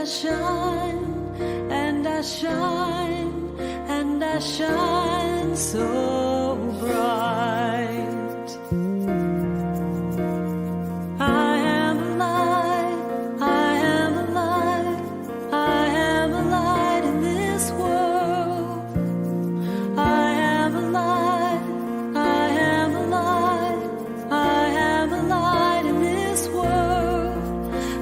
shine, and I shine, and I shine so bright. I am a light, I am a light, I am a light in this world. I am a light, I am a light, I am a light in this world.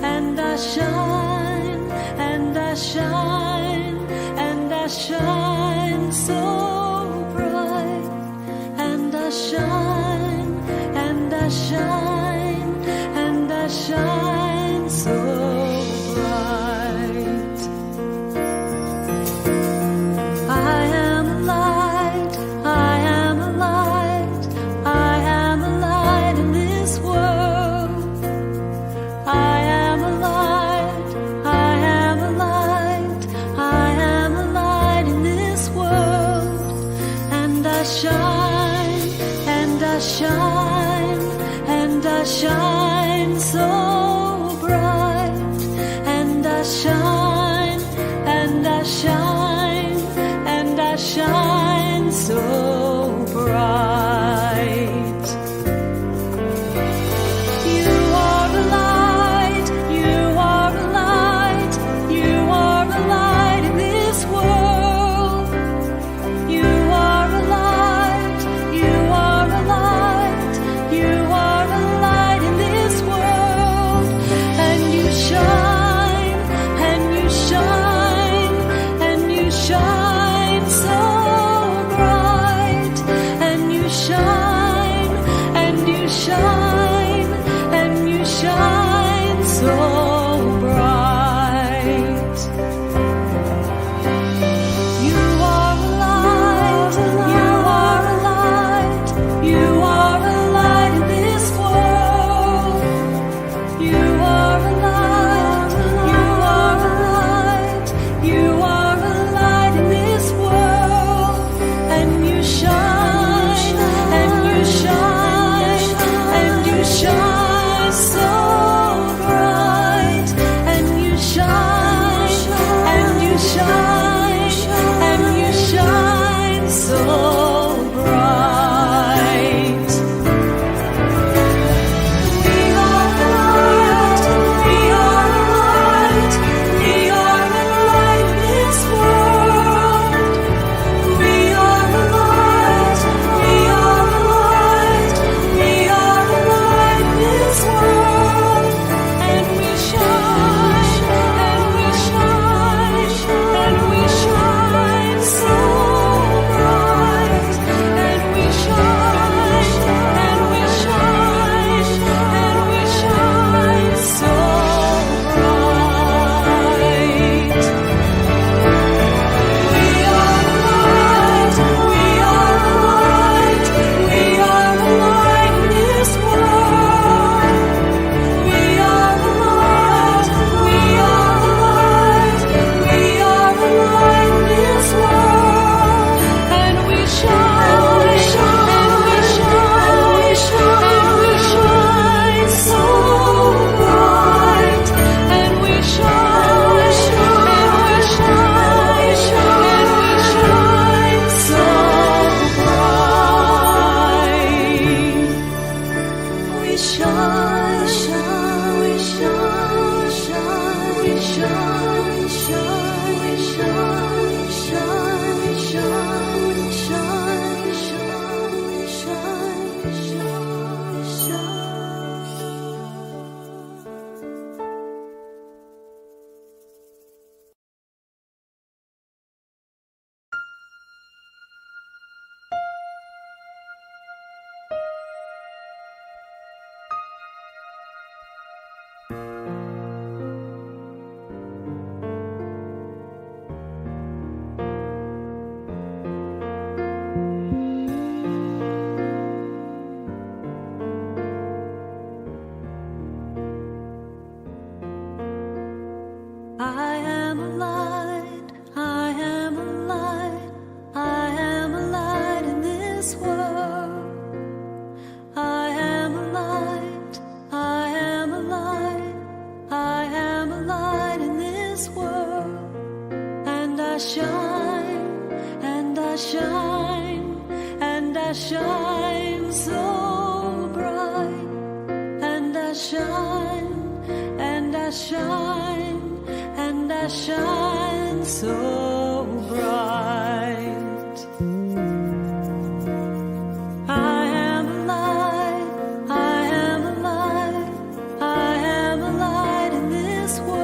And I shine, and I shine, and I shine so bright. And I shine, and I shine, and I shine so bright. I am a light, I am a light, I am a light in this world. I am a light, I am a light, I am a light in this world. And I shine, and I shine, and I shine so bright. And I shine, and I shine, and I shine so bright. You are a light, you are a light, you are a light in this world. You are a light, you are a light, you are a light in this world. And you shine, and you shine, and you shine so bright. And you shine, and you shine, and you shine so bright. You are a light, you are a light, you are a light in this world. You are a light, you are a light, you are a light in this world. And you shine, and you shine, and you shine so bright. And you shine, and you shine, and you shine so bright. We are the light, we are the light, we are the light in this world. We are the light, we are the light, we are the light in this world. And we shine, and we shine, and we shine so bright. And we shine, and we shine, and we shine so bright. We are the light, we are the light, we are the light in this world. We are the light, we are the light, we are the light in this world. And we shine, and we shine, and we shine so bright. And we shine, and we shine, and we shine so bright. We shine, we shine, we shine, we shine, I am a light, I am a light, I am a light in this world. I am a light, I am a light, I am a light in this this world. And I shine, and I shine, and I shine so bright. And I shine, and I shine, and I shine so bright. I am a light, I am a light, I am a light in this world.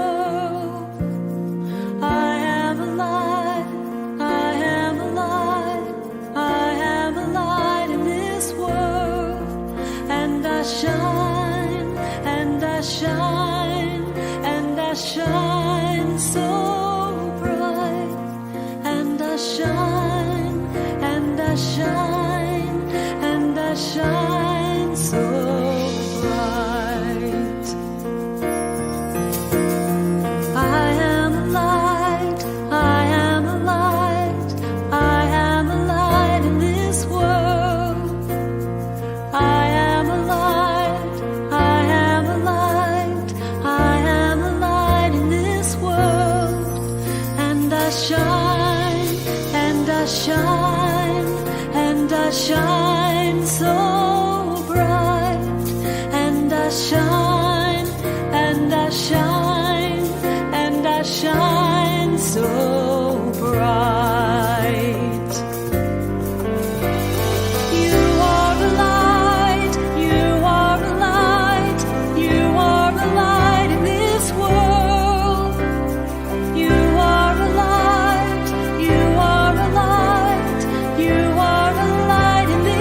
I am a light, I am a light, I am a light in this world. And I shine, and I shine, and I shine so bright. And I shine, and I shine, and I shine so bright. I am a light, I am a light, I am a light in this world. I am a light, I am a light, I am a light in this world. And I shine, and I shine, and I shine so bright. And I shine, and I shine, and I shine so bright. You are a light, you are a light, you are a light in this world. You are a light, you are a light, you are a light in this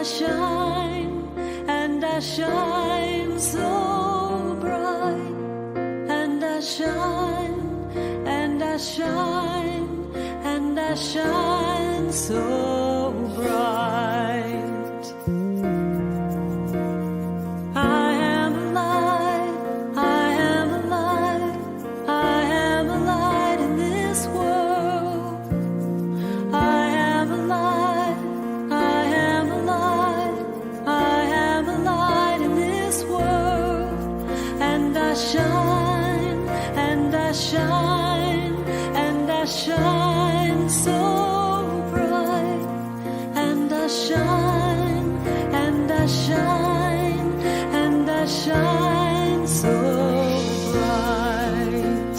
shine, and I shine so bright, and I shine, and I shine, and I shine so bright. I am alive, I am alive, I am alive in this world. I am alive, I am alive, I am alive in this world. And I shine, and I shine, and I shine so bright. And I shine, and I shine, and I shine so bright.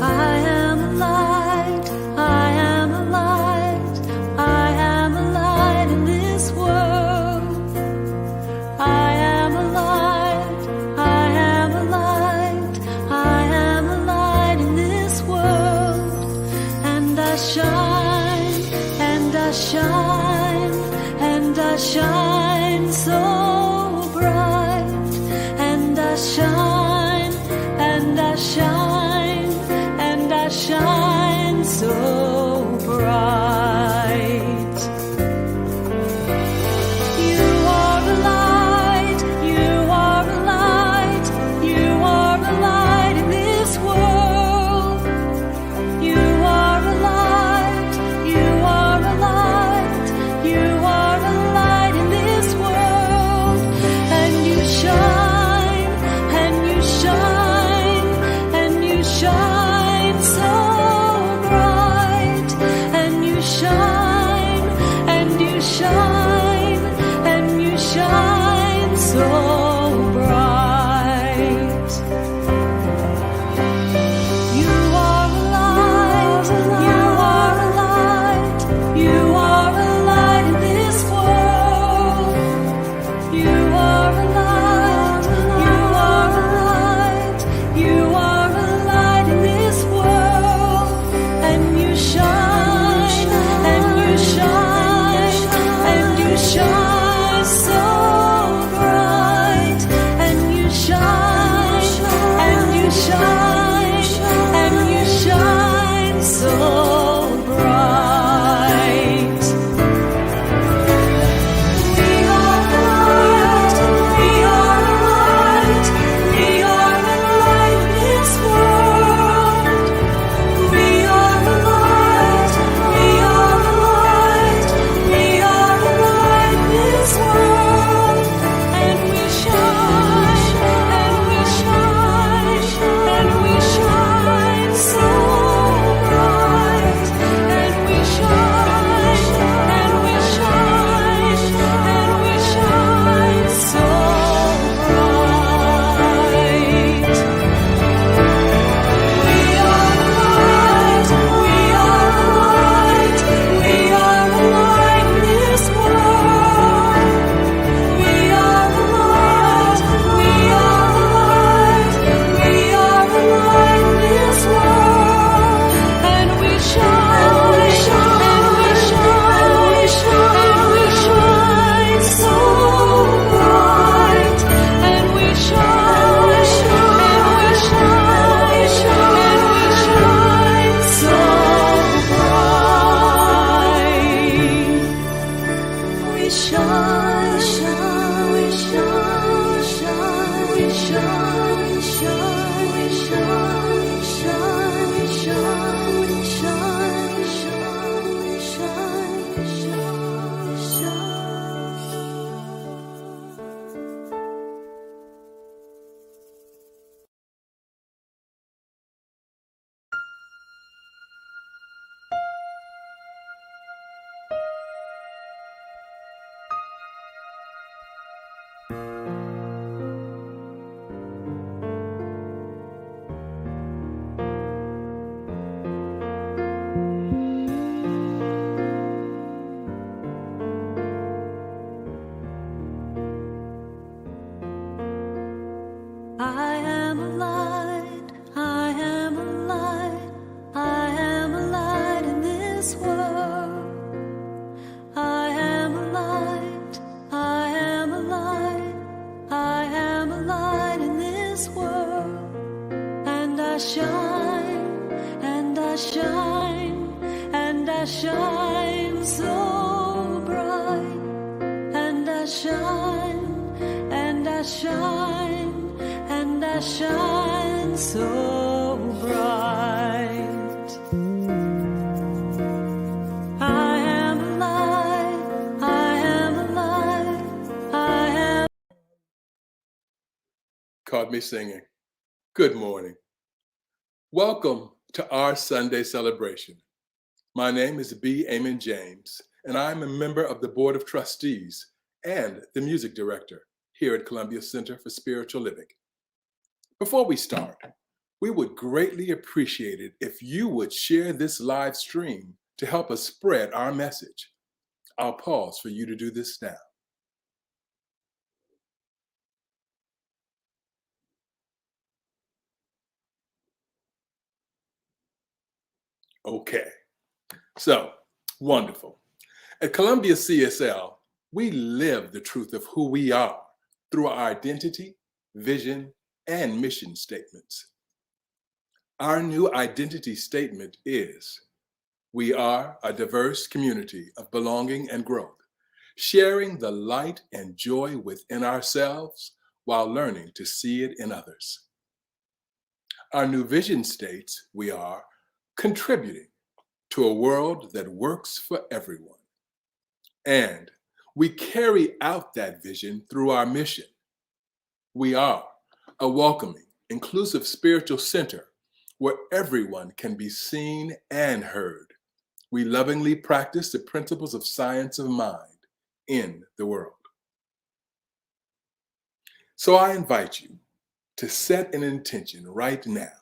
I am a light, I am a light, I am a light in this world. I am a light, I am a light, I am a light in this world. And I shine, and I shine, and I shine so bright. And I shine, and I shine, and I shine so bright. You are a light, you are a light, you are a light in this world. You are a light, you are a light, you are a light in this world. And you shine, and you shine, and you shine so bright. And you shine, and you shine, and you shine so bright. You are a light, you are a light, you are a light in this world. You are a light, you are a light, you are a light in this world. And you shine, and you shine, and you shine so bright. And you shine, and you shine, and you shine so bright. We are the light, we are the light, we are the light in this world. We are the light, we are the light, we are the light in this world. And we shine, and we shine, and we shine so bright. And we shine, and we shine, and we shine so bright. We are the light, we are the light, we are the light in this world. We are the light, we are the light, we are the light in this world. And we shine, and we shine, and we shine so bright. And we shine, and we shine, and we shine so bright. We shine, we shine, we shine, we shine, we shine, we shine, we shine, we shine, we shine, we shine, we I shine so bright, and I shine, and I shine, and I shine so bright. I am alive, I am alive, I am. Caught me singing. Good morning. Welcome to our Sunday celebration. My name is B. Amon James, and I'm a member of the Board of Trustees and the music director here at Columbia Center for Spiritual Living. Before we start, we would greatly appreciate it if you would share this live stream to help us spread our message. I'll pause for you to do this now. Okay, so wonderful. At Columbia CSL, we live the truth of who we are through our identity, vision, and mission statements. Our new identity statement is, we are a diverse community of belonging and growth, sharing the light and joy within ourselves while learning to see it in others. Our new vision states we are contributing to a world that works for everyone. And we carry out that vision through our mission. We are a welcoming, inclusive spiritual center where everyone can be seen and heard. We lovingly practice the principles of science of mind in the world. So I invite you to set an intention right now.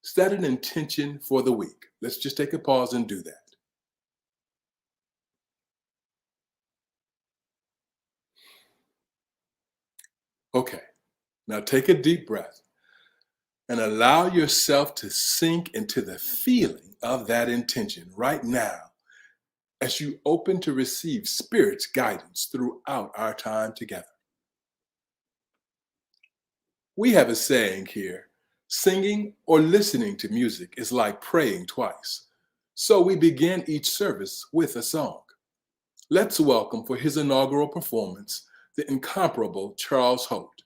Set an intention for the week. Let's just take a pause and do that. Okay, now take a deep breath and allow yourself to sink into the feeling of that intention right now as you open to receive Spirit's guidance throughout our time together. We have a saying here, singing or listening to music is like praying twice. So we begin each service with a song. Let's welcome for his inaugural performance, the incomparable Charles Holt.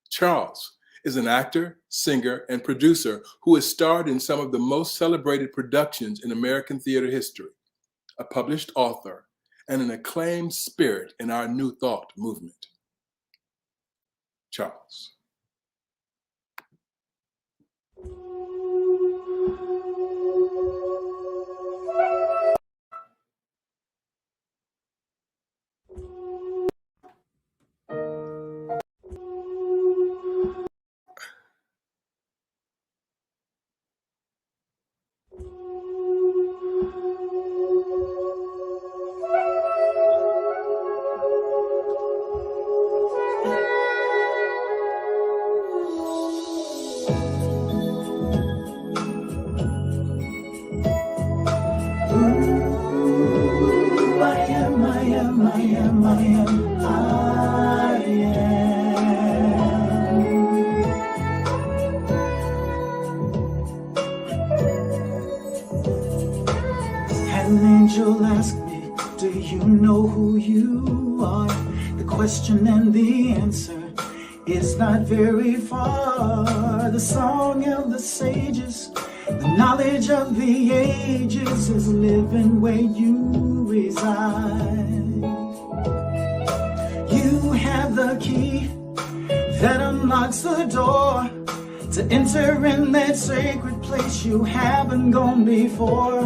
Charles is an actor, singer, and producer who has starred in some of the most celebrated productions in American theater history, a published author, and an acclaimed spirit in our New Thought movement. Charles. An angel asked me, do you know who you are? The question and the answer is not very far. The song of the sages, the knowledge of the ages is living where you reside. You have the key that unlocks the door to enter in that sacred place you haven't gone before,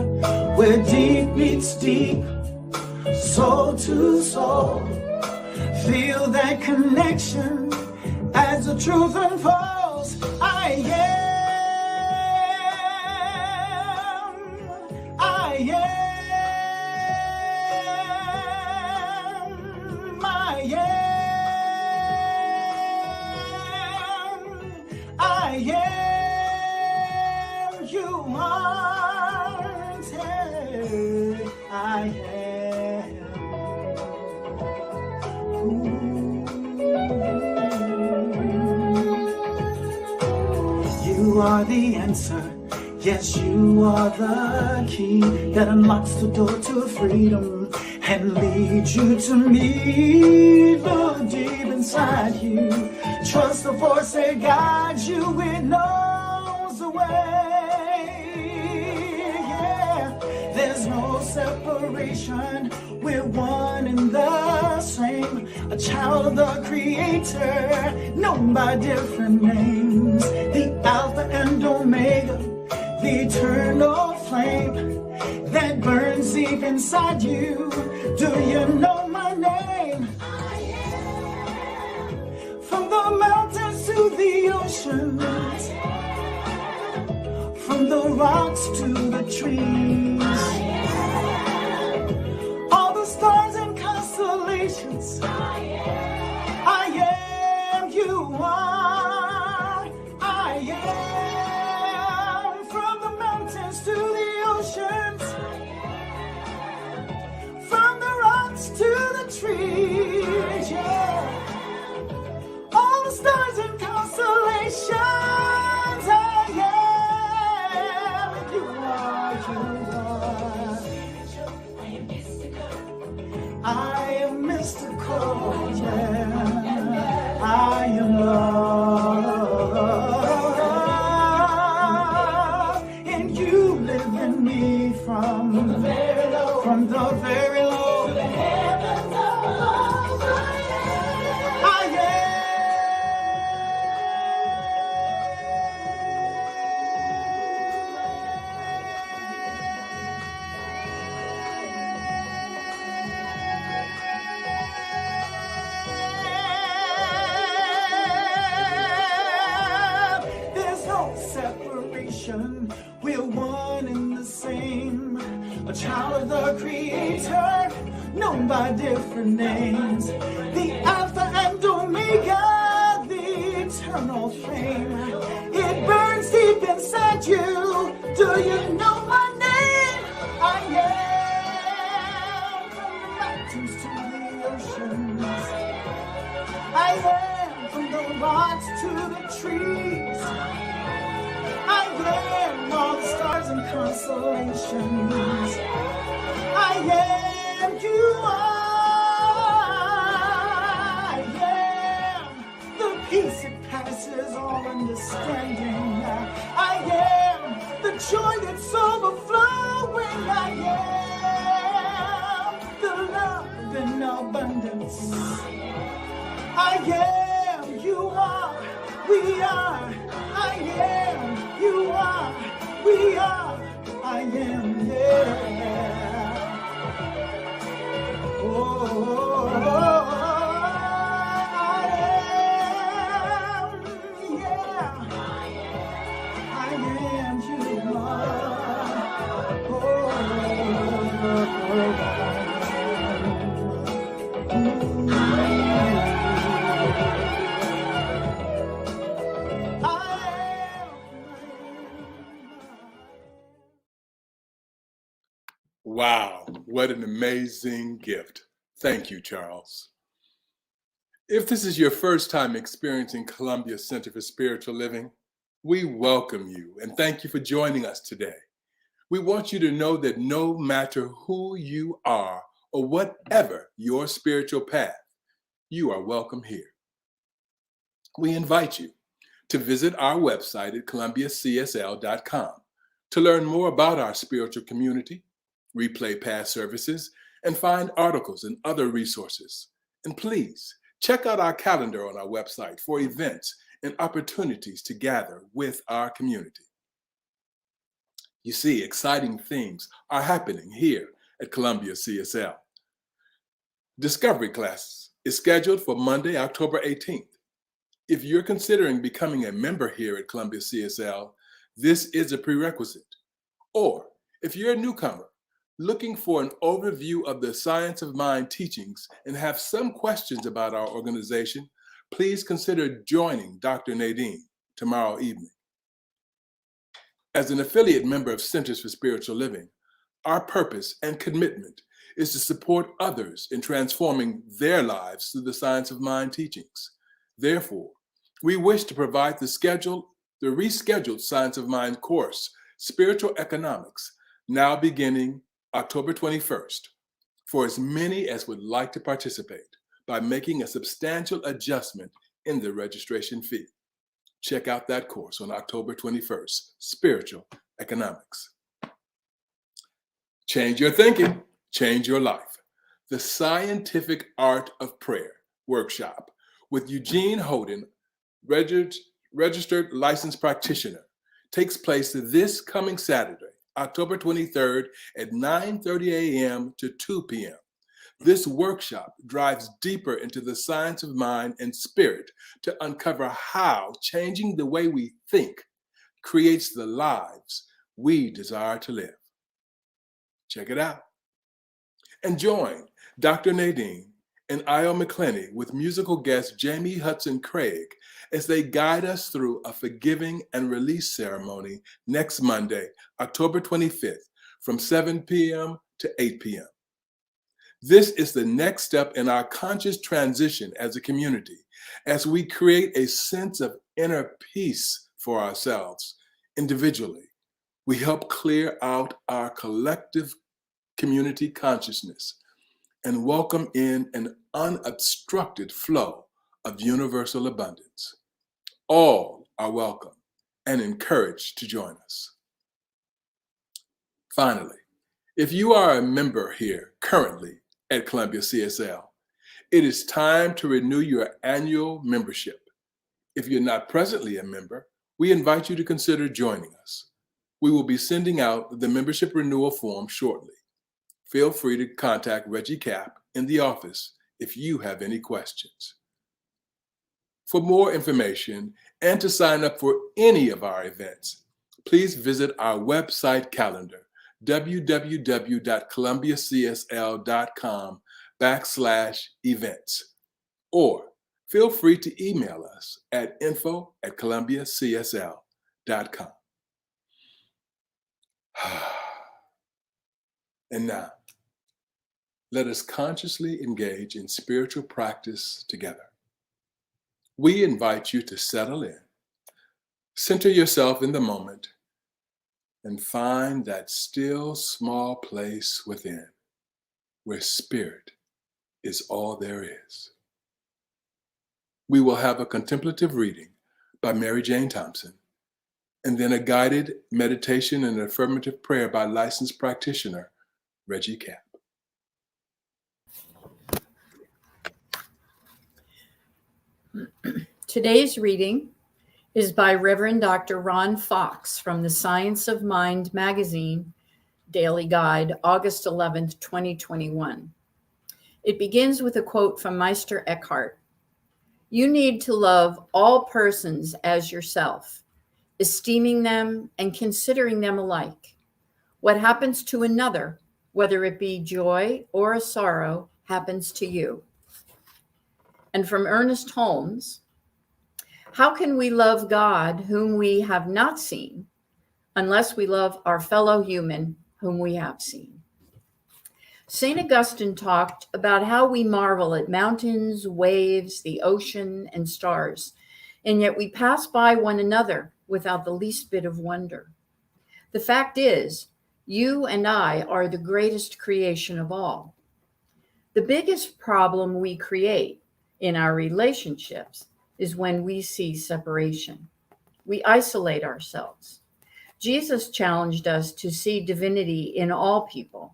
where deep meets deep, soul to soul. Feel that connection as the truth unfolds. I am. You are intent. I am. You are the answer. Yes, you are the key that unlocks the door to freedom and leads you to me. Look deep inside you. Trust the force that guides you. It knows the way. Yeah, there's no separation. We're one and the same. A child of the Creator, known by different names. The Alpha and Omega, the eternal flame that burns deep inside you. Do you know my name? From the mountains to the oceans, from the rocks to the trees, all the stars and constellations. I am, you are, I am. From the mountains to the oceans, from the rocks to the trees, yeah. All the stars and constellations, I am. You are, I am mystical, yeah. I am love, and you live in me from the very low to the heavens above. I There's no separation. We're one and the same. A child of the Creator, known by different names. The Alpha and Omega, the eternal flame. It burns deep inside you. Do you know my name? I am. From the mountains to the oceans, I am. From the rocks to the trees, I am. All the stars and constellations, I am. You are, I am. The peace that passes all understanding, I am. The joy that's overflowing, I am. The love in abundance, I am, you are, we are, I am, you are, we are, I am, yeah. Oh, I am, yeah. I am, you are. Wow, what an amazing gift. Thank you, Charles. If this is your first time experiencing Columbia Center for Spiritual Living, we welcome you and thank you for joining us today. We want you to know that no matter who you are or whatever your spiritual path, you are welcome here. We invite you to visit our website at columbiacsl.com to learn more about our spiritual community, replay past services, and find articles and other resources. And please check out our calendar on our website for events and opportunities to gather with our community. You see, exciting things are happening here at Columbia CSL. Discovery Class is scheduled for Monday, October 18th. If you're considering becoming a member here at Columbia CSL, this is a prerequisite. Or if you're a newcomer looking for an overview of the Science of Mind teachings and have some questions about our organization, please consider joining Dr. Nadene tomorrow evening. As an affiliate member of Centers for Spiritual Living, our purpose and commitment is to support others in transforming their lives through the Science of Mind teachings. Therefore, we wish to provide the rescheduled Science of Mind course Spiritual Economics, now beginning October 21st, for as many as would like to participate by making a substantial adjustment in the registration fee. Check out that course on October 21st, Spiritual Economics. Change your thinking, change your life. The Scientific Art of Prayer workshop with Eugene Holden, registered licensed practitioner, takes place this coming Saturday, October 23rd at 9:30 a.m. to 2 p.m. This workshop drives deeper into the science of mind and spirit to uncover how changing the way we think creates the lives we desire to live. Check it out. And join Dr. Nadene and Io McClenny with musical guest Jamie Hudson Craig as they guide us through a forgiving and release ceremony next Monday, October 25th, from 7 p.m. to 8 p.m. This is the next step in our conscious transition as a community, as we create a sense of inner peace for ourselves individually. We help clear out our collective community consciousness and welcome in an unobstructed flow of universal abundance. All are welcome and encouraged to join us. Finally, if you are a member here currently at Columbia CSL, it is time to renew your annual membership. If you're not presently a member, we invite you to consider joining us. We will be sending out the membership renewal form shortly. Feel free to contact Reggie Cap in the office if you have any questions. For more information and to sign up for any of our events, please visit our website calendar, www.columbiacsl.com/events, or feel free to email us at info@columbiacsl.com. And now, let us consciously engage in spiritual practice together. We invite you to settle in, center yourself in the moment, and find that still small place within where spirit is all there is. We will have a contemplative reading by Mary Jane Thompson, and then a guided meditation and affirmative prayer by licensed practitioner Reggie Cap. Today's reading is by Reverend Dr. Ron Fox from the Science of Mind magazine Daily Guide, August 11th, 2021. It begins with a quote from Meister Eckhart. You need to love all persons as yourself, esteeming them and considering them alike. What happens to another, whether it be joy or a sorrow, happens to you. And from Ernest Holmes, how can we love God whom we have not seen unless we love our fellow human whom we have seen? St. Augustine talked about how we marvel at mountains, waves, the ocean, and stars, and yet we pass by one another without the least bit of wonder. The fact is, you and I are the greatest creation of all. The biggest problem we create in our relationships is when we see separation. We isolate ourselves. Jesus challenged us to see divinity in all people,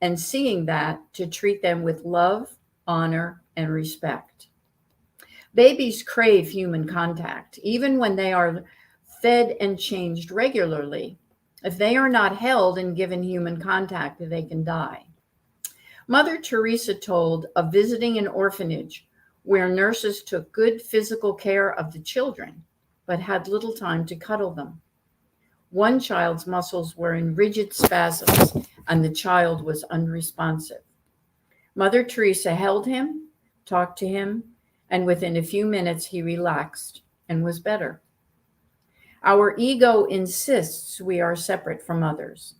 and seeing that, to treat them with love, honor, and respect. Babies crave human contact, even when they are fed and changed regularly. If they are not held and given human contact, they can die. Mother Teresa told of visiting an orphanage where nurses took good physical care of the children, but had little time to cuddle them. One child's muscles were in rigid spasms, and the child was unresponsive. Mother Teresa held him, talked to him, and within a few minutes he relaxed and was better. Our ego insists we are separate from others.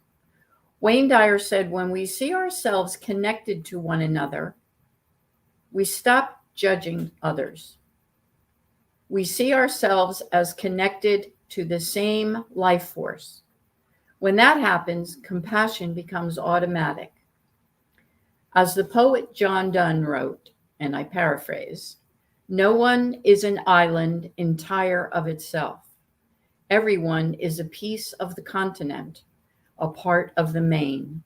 Wayne Dyer said, when we see ourselves connected to one another, we stop judging others. We see ourselves as connected to the same life force. When that happens, compassion becomes automatic. As the poet John Donne wrote, and I paraphrase, "No one is an island entire of itself. Everyone is a piece of the continent, a part of the main."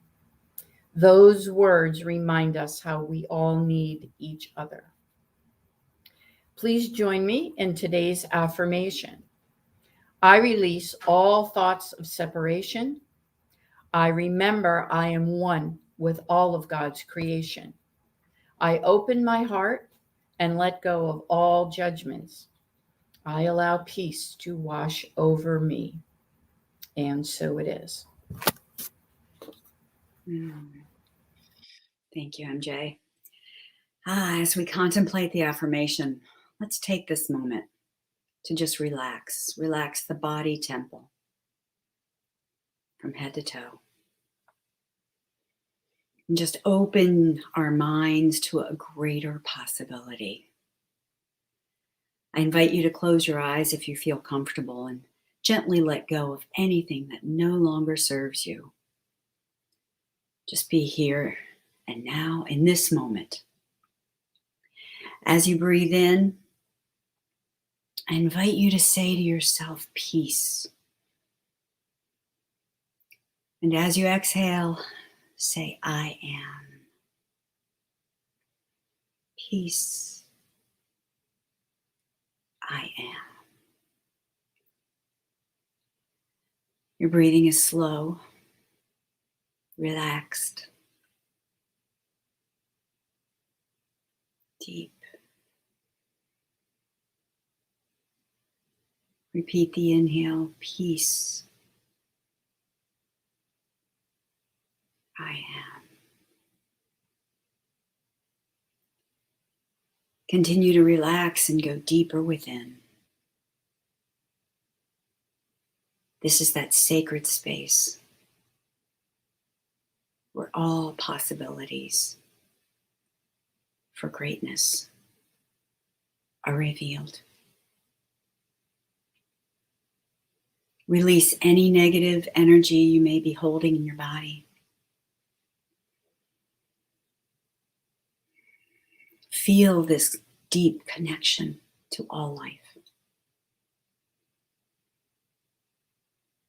Those words remind us how we all need each other. Please join me in today's affirmation. I release all thoughts of separation. I remember I am one with all of God's creation. I open my heart and let go of all judgments. I allow peace to wash over me. And so it is. Thank you, MJ. As we contemplate the affirmation, let's take this moment to just relax. Relax the body temple from head to toe. And just open our minds to a greater possibility. I invite you to close your eyes if you feel comfortable and gently let go of anything that no longer serves you. Just be here and now in this moment. As you breathe in, I invite you to say to yourself, peace. And as you exhale, say, I am. Peace. I am. Your breathing is slow, relaxed, deep. Repeat the inhale, peace. I am. Continue to relax and go deeper within. This is that sacred space where all possibilities for greatness are revealed. Release any negative energy you may be holding in your body. Feel this deep connection to all life.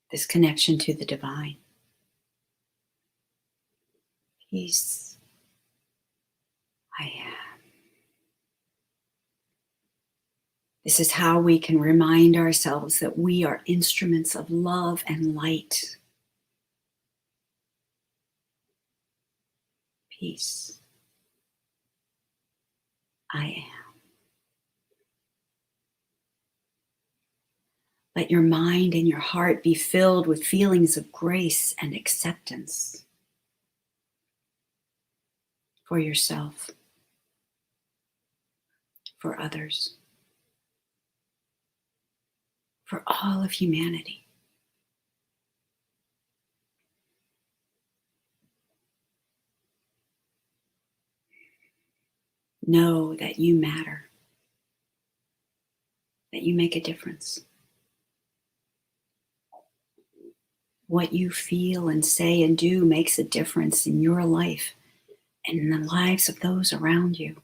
This connection to the divine. Peace. I am. This is how we can remind ourselves that we are instruments of love and light. Peace. I am. Let your mind and your heart be filled with feelings of grace and acceptance for yourself, for others, for all of humanity. Know that you matter, that you make a difference. What you feel and say and do makes a difference in your life and in the lives of those around you.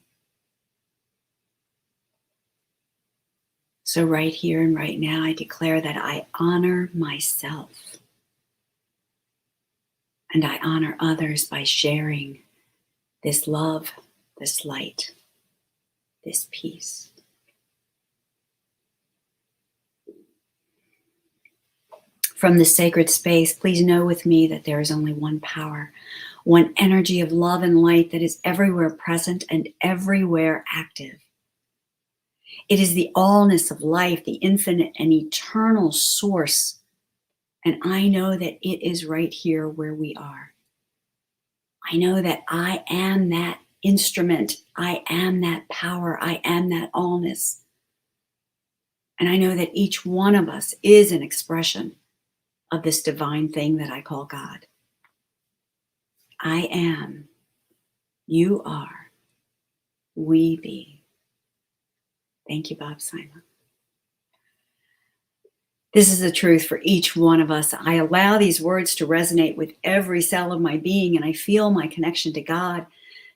So right here and right now, I declare that I honor myself and I honor others by sharing this love, this light, this peace. From this sacred space, please know with me that there is only one power, one energy of love and light that is everywhere present and everywhere active. It is the allness of life, the infinite and eternal source. And I know that it is right here where we are. I know that I am that instrument. I am that power. I am that allness. And I know that each one of us is an expression of this divine thing that I call God. I am, you are, we be. Thank you, Bob Simon. This is the truth for each one of us. I allow these words to resonate with every cell of my being, and I feel my connection to God,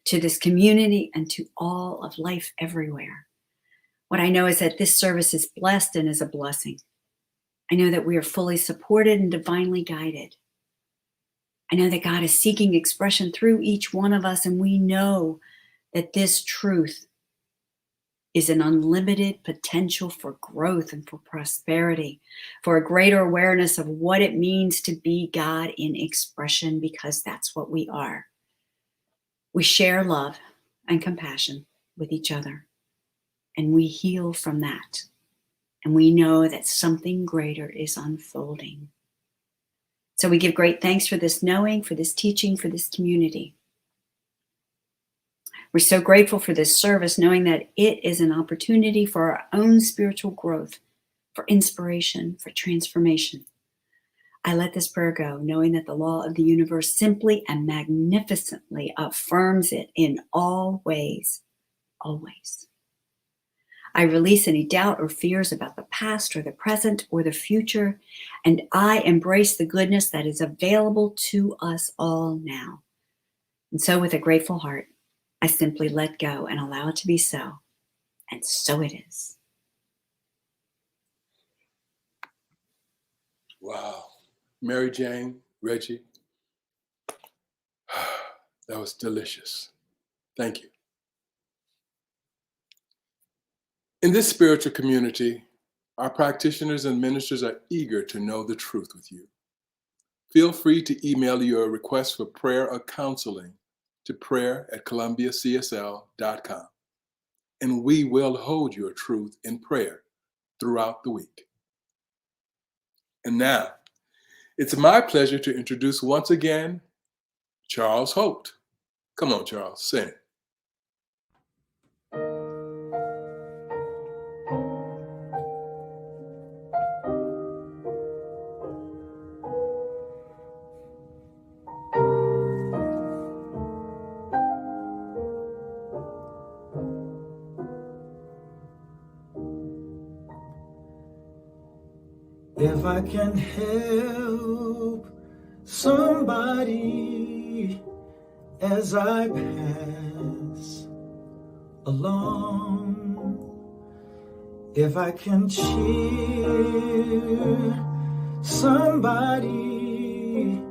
to this community, and to all of life everywhere. What I know is that this service is blessed and is a blessing. I know that we are fully supported and divinely guided. I know that God is seeking expression through each one of us, and we know that this truth is an unlimited potential for growth and for prosperity, for a greater awareness of what it means to be God in expression, because that's what we are. We share love and compassion with each other, and we heal from that. And we know that something greater is unfolding. So we give great thanks for this knowing, for this teaching, for this community. We're so grateful for this service, knowing that it is an opportunity for our own spiritual growth, for inspiration, for transformation. I let this prayer go, knowing that the law of the universe simply and magnificently affirms it in all ways, always. I release any doubt or fears about the past or the present or the future, and I embrace the goodness that is available to us all now. And so with a grateful heart, I simply let go and allow it to be so. And so it is. Wow. Mary Jane, Reggie, that was delicious. Thank you. In this spiritual community, our practitioners and ministers are eager to know the truth with you. Feel free to email your request for prayer or counseling to prayer@columbiacsl.com, and we will hold your truth in prayer throughout the week. And now, it's my pleasure to introduce once again Charles Holt. Come on, Charles, sing. If I can help somebody as I pass along, if I can cheer somebody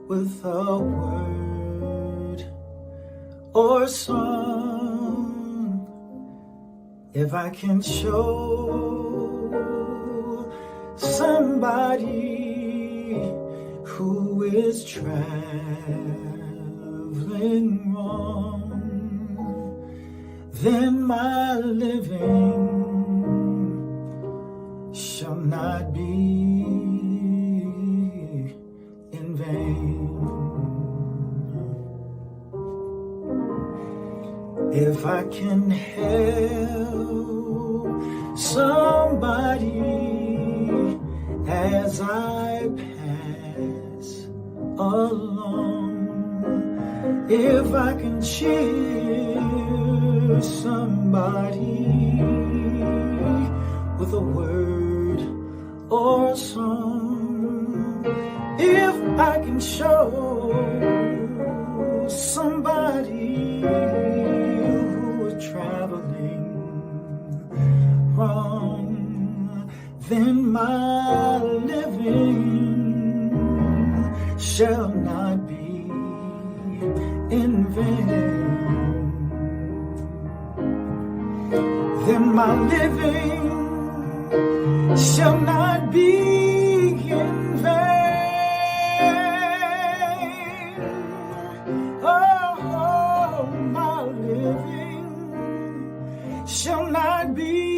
with a word or song, if I can show somebody who is traveling wrong, then my living shall not be in vain. If I can help somebody as I pass along, if I can cheer somebody with a word or a song, if I can show somebody who is traveling wrong, then my living shall not be in vain. Then my living shall not be in vain. Oh, my living shall not be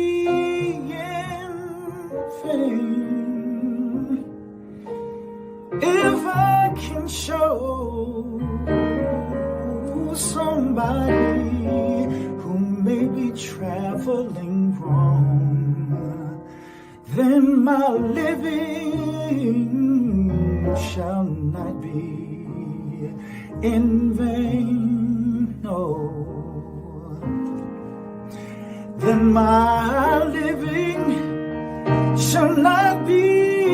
if I can show somebody who may be traveling wrong, then my living shall not be in vain. No, then my living shall not be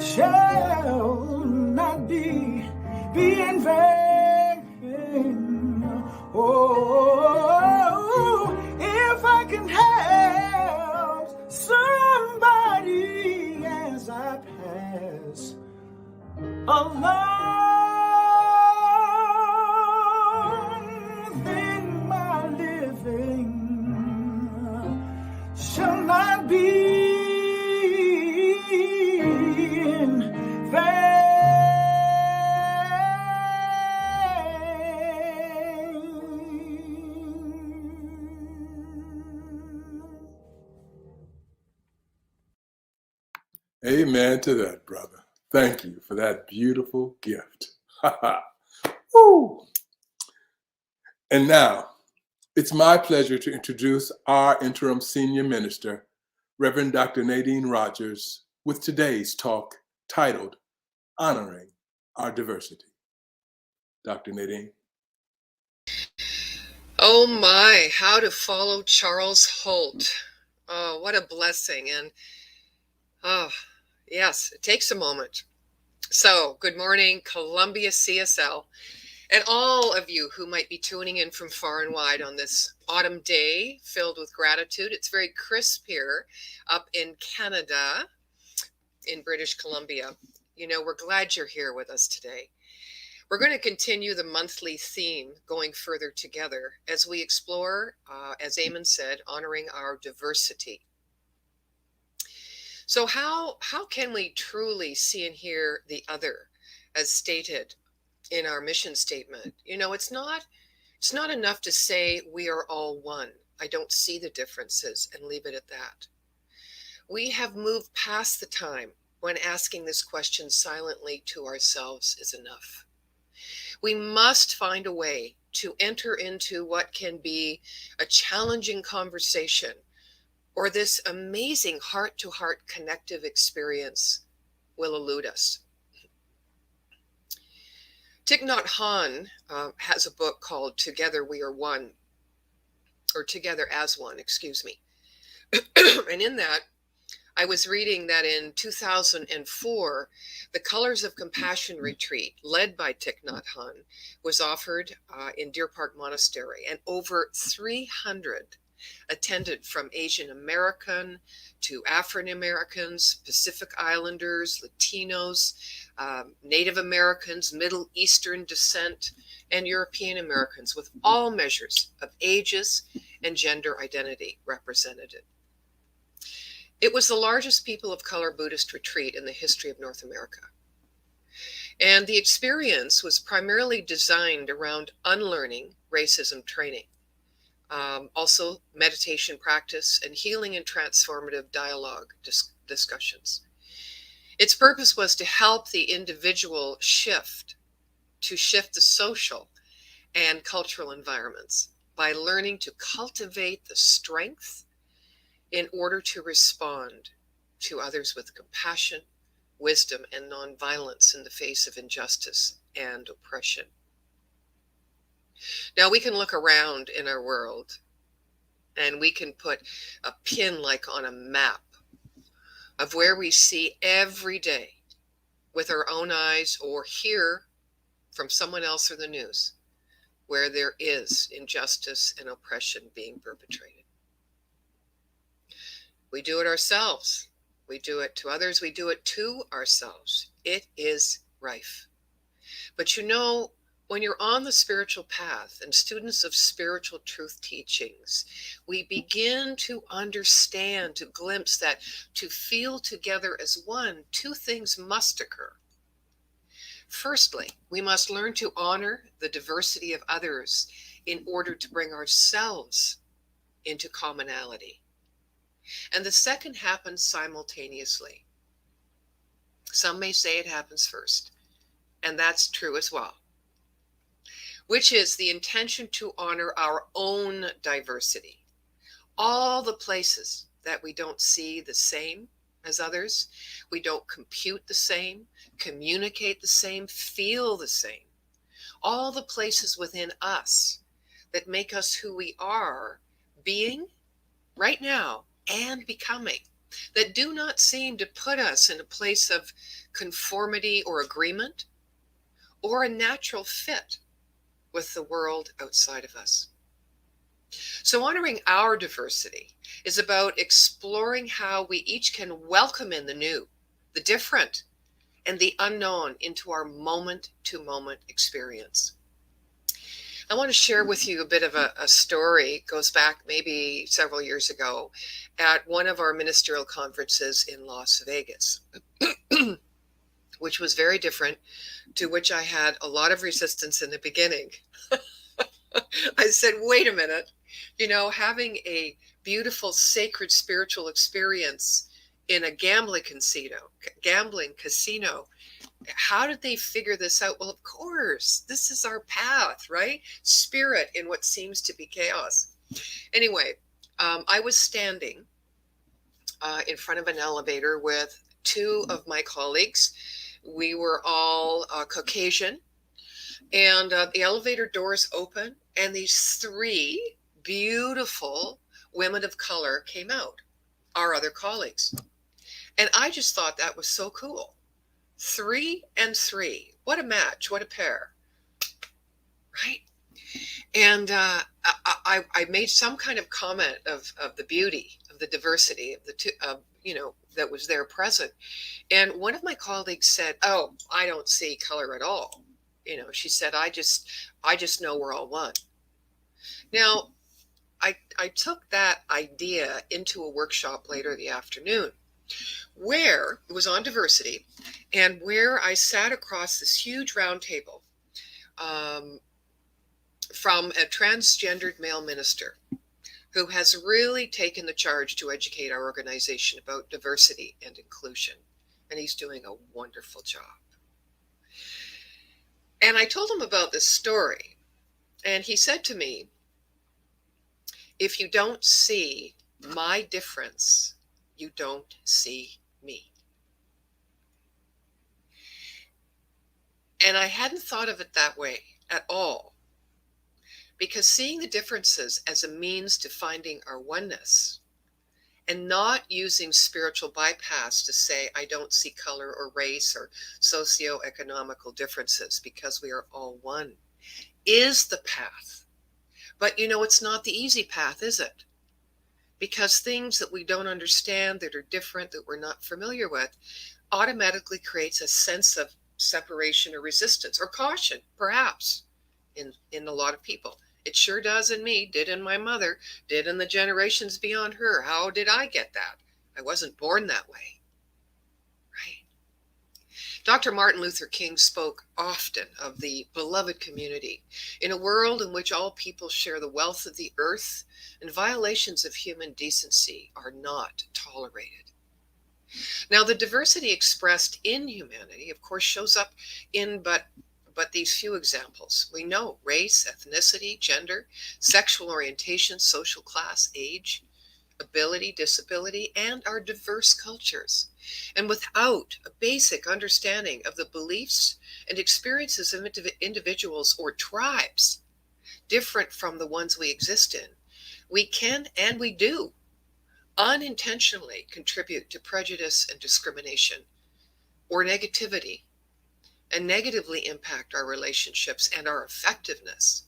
shall not be in vain. Oh, if I can help somebody as I pass along, then my living shall not be in vain. Amen to that, brother. Thank you for that beautiful gift. Woo! And now, it's my pleasure to introduce our interim senior minister, Reverend Dr. Nadene Rogers, with today's talk titled, Honoring Our Diversity. Dr. Nadene. Oh my, how to follow Charles Holt. Oh, what a blessing. And oh, yes, it takes a moment. So, good morning, Columbia CSL, and all of you who might be tuning in from far and wide on this autumn day filled with gratitude. It's very crisp here up in Canada, in British Columbia. You know, we're glad you're here with us today. We're going to continue the monthly theme, Going Further Together, as we explore, as Eamon said, honoring our diversity. So how can we truly see and hear the other, as stated in our mission statement? You know, it's not enough to say we are all one. I don't see the differences and leave it at that. We have moved past the time when asking this question silently to ourselves is enough. We must find a way to enter into what can be a challenging conversation or this amazing heart-to-heart connective experience will elude us. Thich Nhat Hanh has a book called Together We Are One, or Together as One, excuse me. And in that, I was reading that in 2004, the Colors of Compassion retreat led by Thich Nhat Hanh was offered in Deer Park Monastery, and over 300 attended, from Asian American to African Americans, Pacific Islanders, Latinos, Native Americans, Middle Eastern descent, and European Americans, with all measures of ages and gender identity represented. It was the largest people of color Buddhist retreat in the history of North America. And the experience was primarily designed around unlearning racism training, also meditation practice, and healing and transformative dialogue discussions. Its purpose was to help the individual shift the social and cultural environments by learning to cultivate the strength in order to respond to others with compassion, wisdom, and nonviolence in the face of injustice and oppression. Now, we can look around in our world and we can put a pin like on a map of where we see every day with our own eyes, or hear from someone else or the news, where there is injustice and oppression being perpetrated. We do it ourselves. We do it to others. We do it to ourselves. It is rife. But you know, when you're on the spiritual path and students of spiritual truth teachings, we begin to understand, to glimpse that to feel together as one, two things must occur. Firstly, we must learn to honor the diversity of others in order to bring ourselves into commonality. And the second happens simultaneously. Some may say it happens first, and that's true as well, which is the intention to honor our own diversity. All the places that we don't see the same as others, we don't compute the same, communicate the same, feel the same. All the places within us that make us who we are, being right now and becoming that do not seem to put us in a place of conformity or agreement or a natural fit with the world outside of us. So honoring our diversity is about exploring how we each can welcome in the new, the different, and the unknown into our moment-to-moment experience. I want to share with you a bit of a story. It goes back maybe several years ago at one of our ministerial conferences in Las Vegas, which was very different, to which I had a lot of resistance in the beginning. I said, wait a minute, having a beautiful, sacred, spiritual experience in a gambling casino, how did they figure this out? Well, of course, this is our path, right? Spirit in what seems to be chaos. Anyway, I was standing in front of an elevator with two of my colleagues. We were all Caucasian, and the elevator doors open, and these three beautiful women of color came out, our other colleagues. And I just thought that was so cool. 3 and 3. What a match. What a pair. Right? And I made some kind of comment of the beauty, of the diversity of the two, that was there present. And one of my colleagues said, "Oh, I don't see color at all." She said, I just know we're all one. Now, I took that idea into a workshop later the afternoon, where it was on diversity, and where I sat across this huge round table from a transgendered male minister who has really taken the charge to educate our organization about diversity and inclusion. And he's doing a wonderful job. And I told him about this story. And he said to me, if you don't see my difference, you don't see me. And I hadn't thought of it that way at all, because seeing the differences as a means to finding our oneness and not using spiritual bypass to say, I don't see color or race or socioeconomical differences because we are all one, is the path. But it's not the easy path, is it? Because things that we don't understand, that are different, that we're not familiar with, automatically creates a sense of separation or resistance or caution, perhaps, in a lot of people. It sure does in me, did in my mother, did in the generations beyond her. How did I get that? I wasn't born that way, right? Dr. Martin Luther King spoke often of the beloved community in a world in which all people share the wealth of the earth, and violations of human decency are not tolerated. Now, the diversity expressed in humanity, of course, shows up in but these few examples. We know race, ethnicity, gender, sexual orientation, social class, age, ability, disability, and our diverse cultures. And without a basic understanding of the beliefs and experiences of individuals or tribes different from the ones we exist in, we can, and we do, unintentionally contribute to prejudice and discrimination or negativity, and negatively impact our relationships and our effectiveness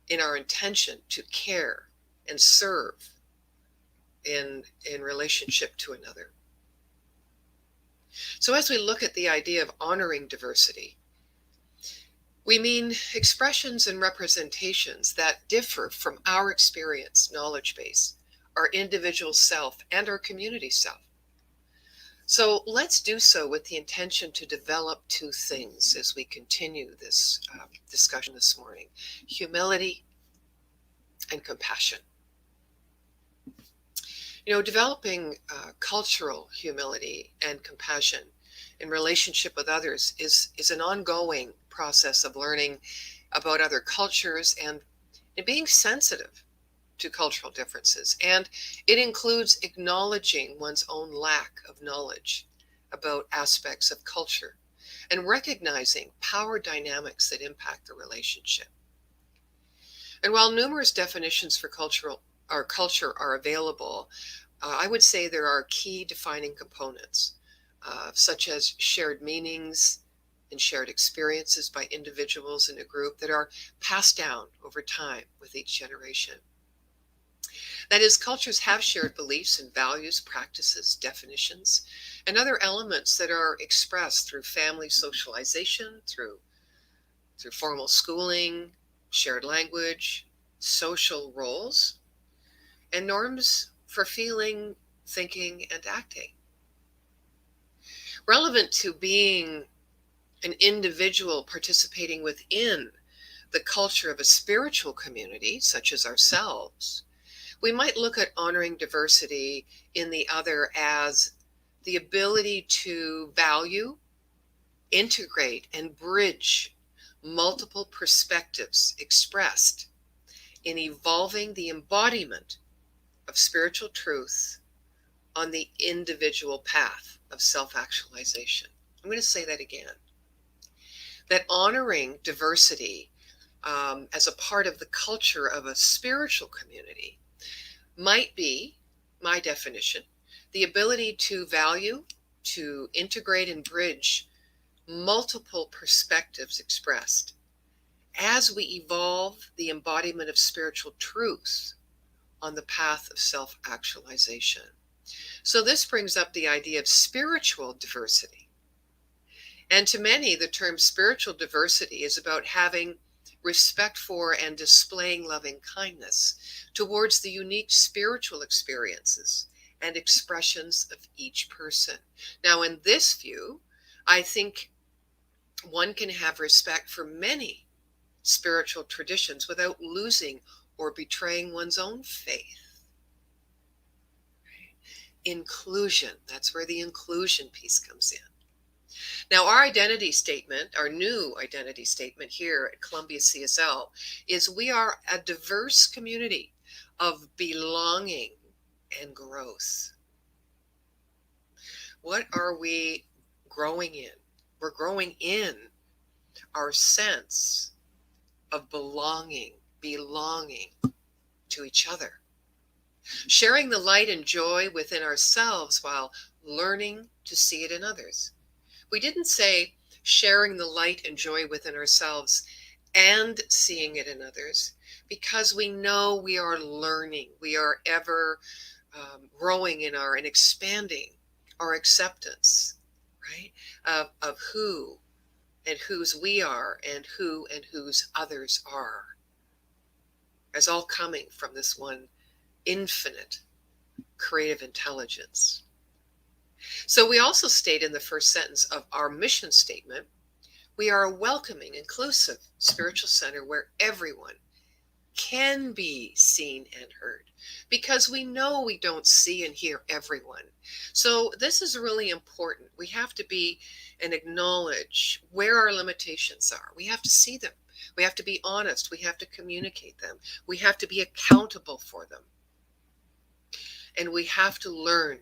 in our intention to care and serve in relationship to another. So as we look at the idea of honoring diversity, we mean expressions and representations that differ from our experience, knowledge base, our individual self, and our community self. So let's do so with the intention to develop two things as we continue this discussion this morning: humility and compassion. Developing cultural humility and compassion in relationship with others is an ongoing process of learning about other cultures and being sensitive to cultural differences. And it includes acknowledging one's own lack of knowledge about aspects of culture and recognizing power dynamics that impact the relationship. And while numerous definitions for culture are available, I would say there are key defining components, such as shared meanings and shared experiences by individuals in a group that are passed down over time with each generation. That is, cultures have shared beliefs and values, practices, definitions, and other elements that are expressed through family socialization, through formal schooling, shared language, social roles, and norms for feeling, thinking, and acting. Relevant to being an individual participating within the culture of a spiritual community, such as ourselves, we might look at honoring diversity in the other as the ability to value, integrate, and bridge multiple perspectives expressed in evolving the embodiment of spiritual truth on the individual path of self-actualization. I'm going to say that again. That honoring diversity as a part of the culture of a spiritual community might be, my definition, the ability to value, to integrate and bridge multiple perspectives expressed as we evolve the embodiment of spiritual truth on the path of self-actualization. So this brings up the idea of spiritual diversity. And to many, the term spiritual diversity is about having respect for and displaying loving kindness towards the unique spiritual experiences and expressions of each person. Now, in this view, I think one can have respect for many spiritual traditions without losing or betraying one's own faith. Inclusion, that's where the inclusion piece comes in. Now, our identity statement, our new identity statement here at Columbia CSL, is we are a diverse community of belonging and growth. What are we growing in? We're growing in our sense of belonging to each other. Sharing the light and joy within ourselves while learning to see it in others. We didn't say sharing the light and joy within ourselves and seeing it in others, because we know we are learning. We are ever growing in and expanding our acceptance, right, of who and whose we are and who and whose others are, as all coming from this one infinite creative intelligence. So we also state in the first sentence of our mission statement, we are a welcoming, inclusive spiritual center where everyone can be seen and heard, because we know we don't see and hear everyone. So this is really important. We have to be and acknowledge where our limitations are. We have to see them. We have to be honest. We have to communicate them. We have to be accountable for them. And we have to learn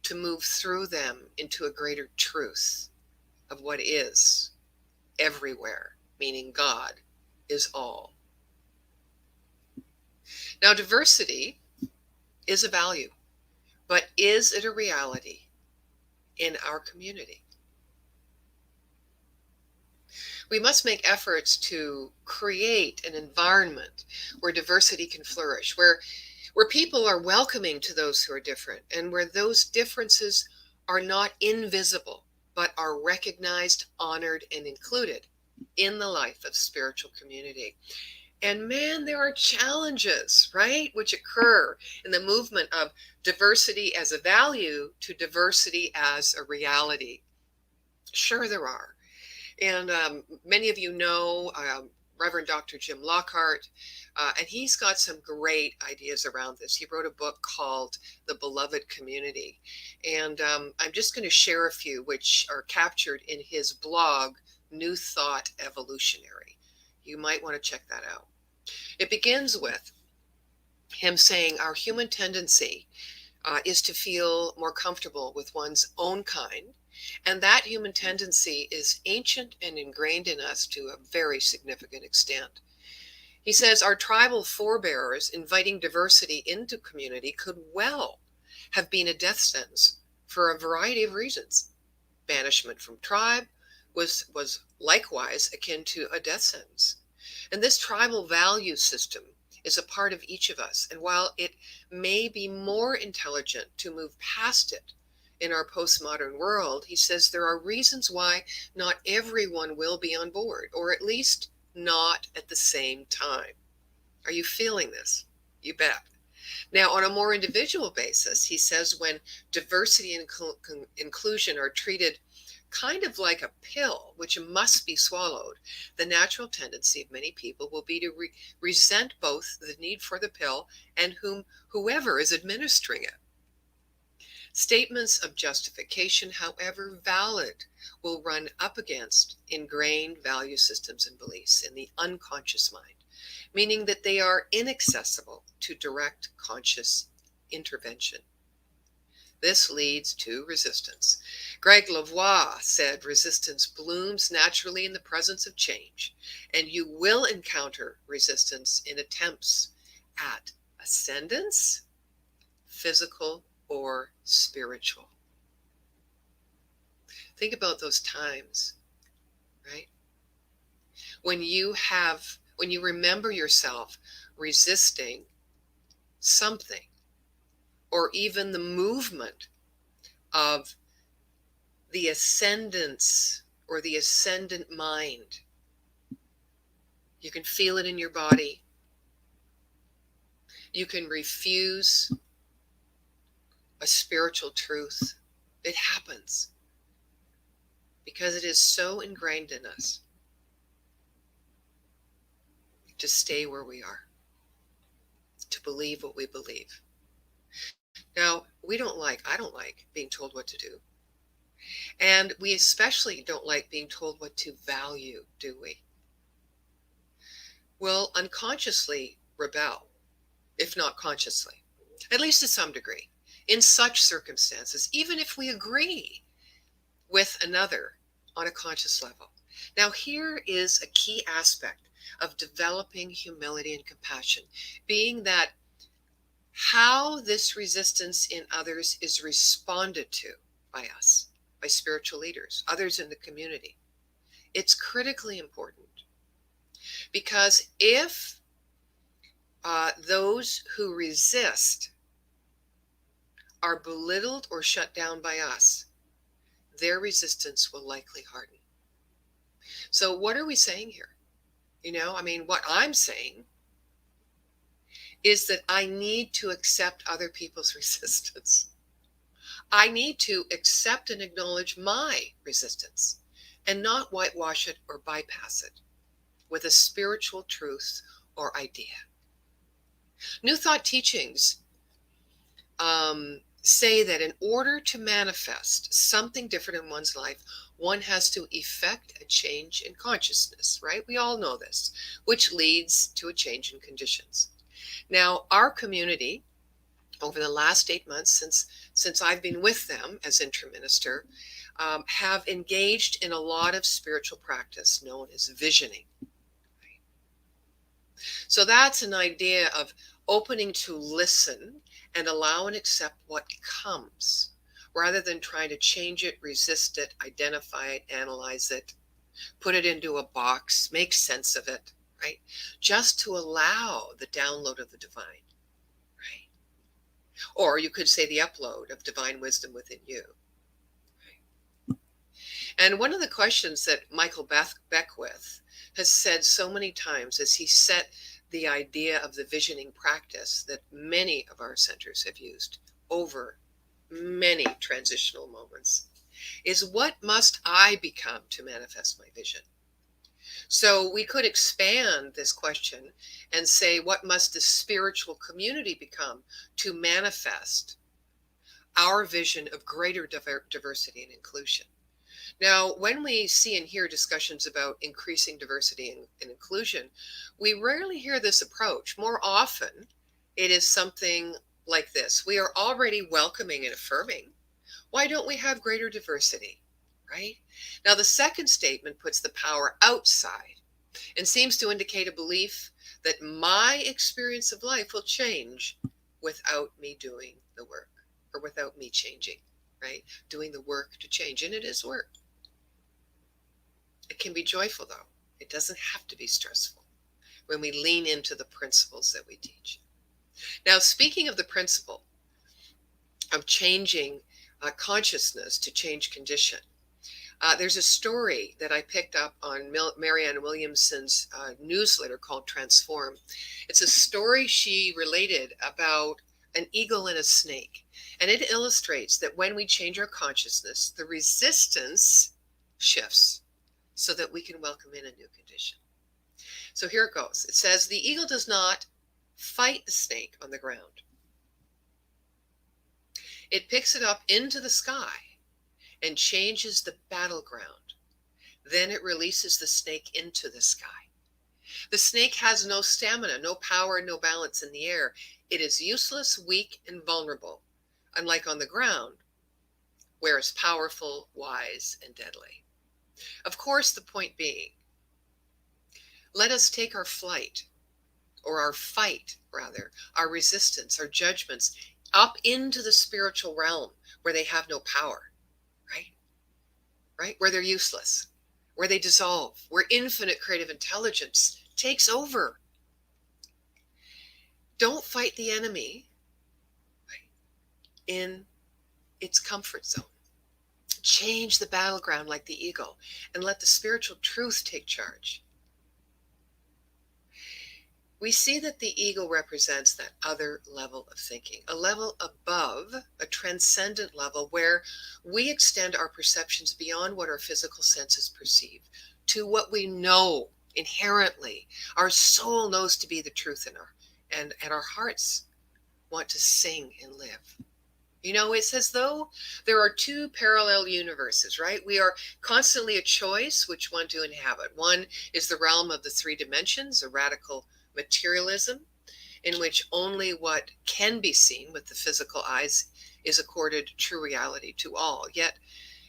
to move through them into a greater truth of what is everywhere, meaning God is all. Now, diversity is a value, but is it a reality in our community? We must make efforts to create an environment where diversity can flourish, where people are welcoming to those who are different, and where those differences are not invisible, but are recognized, honored, and included in the life of spiritual community. And man, there are challenges, right, which occur in the movement of diversity as a value to diversity as a reality. Sure, there are. And many of you know Reverend Dr. Jim Lockhart, and he's got some great ideas around this. He wrote a book called The Beloved Community. And I'm just going to share a few which are captured in his blog, New Thought Evolutionary. You might want to check that out. It begins with him saying our human tendency is to feel more comfortable with one's own kind. And that human tendency is ancient and ingrained in us to a very significant extent. He says our tribal forebears inviting diversity into community could well have been a death sentence for a variety of reasons. Banishment from tribe was likewise akin to a death sentence. And this tribal value system is a part of each of us. And while it may be more intelligent to move past it in our postmodern world, he says there are reasons why not everyone will be on board, or at least not at the same time. Are you feeling this? You bet. Now, on a more individual basis, he says when diversity and inclusion are treated kind of like a pill, which must be swallowed, the natural tendency of many people will be to resent both the need for the pill and whoever is administering it. Statements of justification, however valid, will run up against ingrained value systems and beliefs in the unconscious mind, meaning that they are inaccessible to direct conscious intervention. This leads to resistance. Greg Lavoie said resistance blooms naturally in the presence of change, and you will encounter resistance in attempts at ascendance, physical or spiritual. Think about those times, right? When you remember yourself resisting something, or even the movement of the ascendance or the ascendant mind. You can feel it in your body. You can refuse a spiritual truth. It happens because it is so ingrained in us to stay where we are, to believe what we believe. Now, I don't like being told what to do. And we especially don't like being told what to value, do we? We'll unconsciously rebel, if not consciously, at least to some degree, in such circumstances, even if we agree with another on a conscious level. Now, here is a key aspect of developing humility and compassion, being that how this resistance in others is responded to by us, by spiritual leaders, others in the community. It's critically important because if those who resist are belittled or shut down by us, their resistance will likely harden. So what are we saying here? What I'm saying is that I need to accept other people's resistance. I need to accept and acknowledge my resistance and not whitewash it or bypass it with a spiritual truth or idea. New Thought teachings say that in order to manifest something different in one's life, one has to effect a change in consciousness, right? We all know this, which leads to a change in conditions. Now, our community, over the last 8 months since I've been with them as interim minister, have engaged in a lot of spiritual practice known as visioning. So that's an idea of opening to listen and allow and accept what comes, rather than trying to change it, resist it, identify it, analyze it, put it into a box, make sense of it, right? Just to allow the download of the divine, right? Or you could say the upload of divine wisdom within you. Right? And one of the questions that Michael Beckwith has said so many times as he set the idea of the visioning practice that many of our centers have used over many transitional moments is, what must I become to manifest my vision? So we could expand this question and say, what must the spiritual community become to manifest our vision of greater diversity and inclusion? Now, when we see and hear discussions about increasing diversity and inclusion, we rarely hear this approach. More often, it is something like this. We are already welcoming and affirming. Why don't we have greater diversity, right? Now, the second statement puts the power outside and seems to indicate a belief that my experience of life will change without me doing the work. or without me changing, right? Doing the work to change. And it is work. It can be joyful, though. It doesn't have to be stressful when we lean into the principles that we teach. Now, speaking of the principle of changing consciousness to change condition, there's a story that I picked up on Marianne Williamson's newsletter called Transform. It's a story she related about an eagle and a snake. And it illustrates that when we change our consciousness, the resistance shifts so that we can welcome in a new condition. So here it goes. It says, the eagle does not fight the snake on the ground. It picks it up into the sky and changes the battleground. Then it releases the snake into the sky. The snake has no stamina, no power, no balance in the air. It is useless, weak, and vulnerable, unlike on the ground, where it's powerful, wise, and deadly. Of course, the point being, let us take our flight, or our fight, rather, our resistance, our judgments, up into the spiritual realm where they have no power, right? Where they're useless, where they dissolve, where infinite creative intelligence takes over. Don't fight the enemy in its comfort zone. Change the battleground like the eagle and let the spiritual truth take charge. We see that the eagle represents that other level of thinking, a level above, a transcendent level where we extend our perceptions beyond what our physical senses perceive to what we know inherently. Our soul knows to be the truth in and our hearts want to sing and live. You know, it's as though there are two parallel universes, right? We are constantly a choice which one to inhabit. One is the realm of the three dimensions, a radical materialism, in which only what can be seen with the physical eyes is accorded true reality to all. Yet,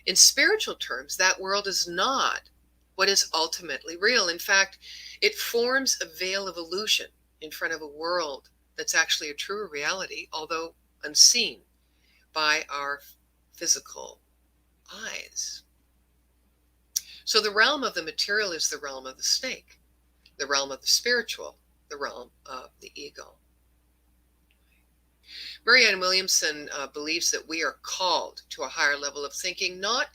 in spiritual terms, that world is not what is ultimately real. In fact, it forms a veil of illusion in front of a world that's actually a truer reality, although unseen by our physical eyes. So the realm of the material is the realm of the snake, the realm of the spiritual, the realm of the eagle. Marianne Williamson believes that we are called to a higher level of thinking, not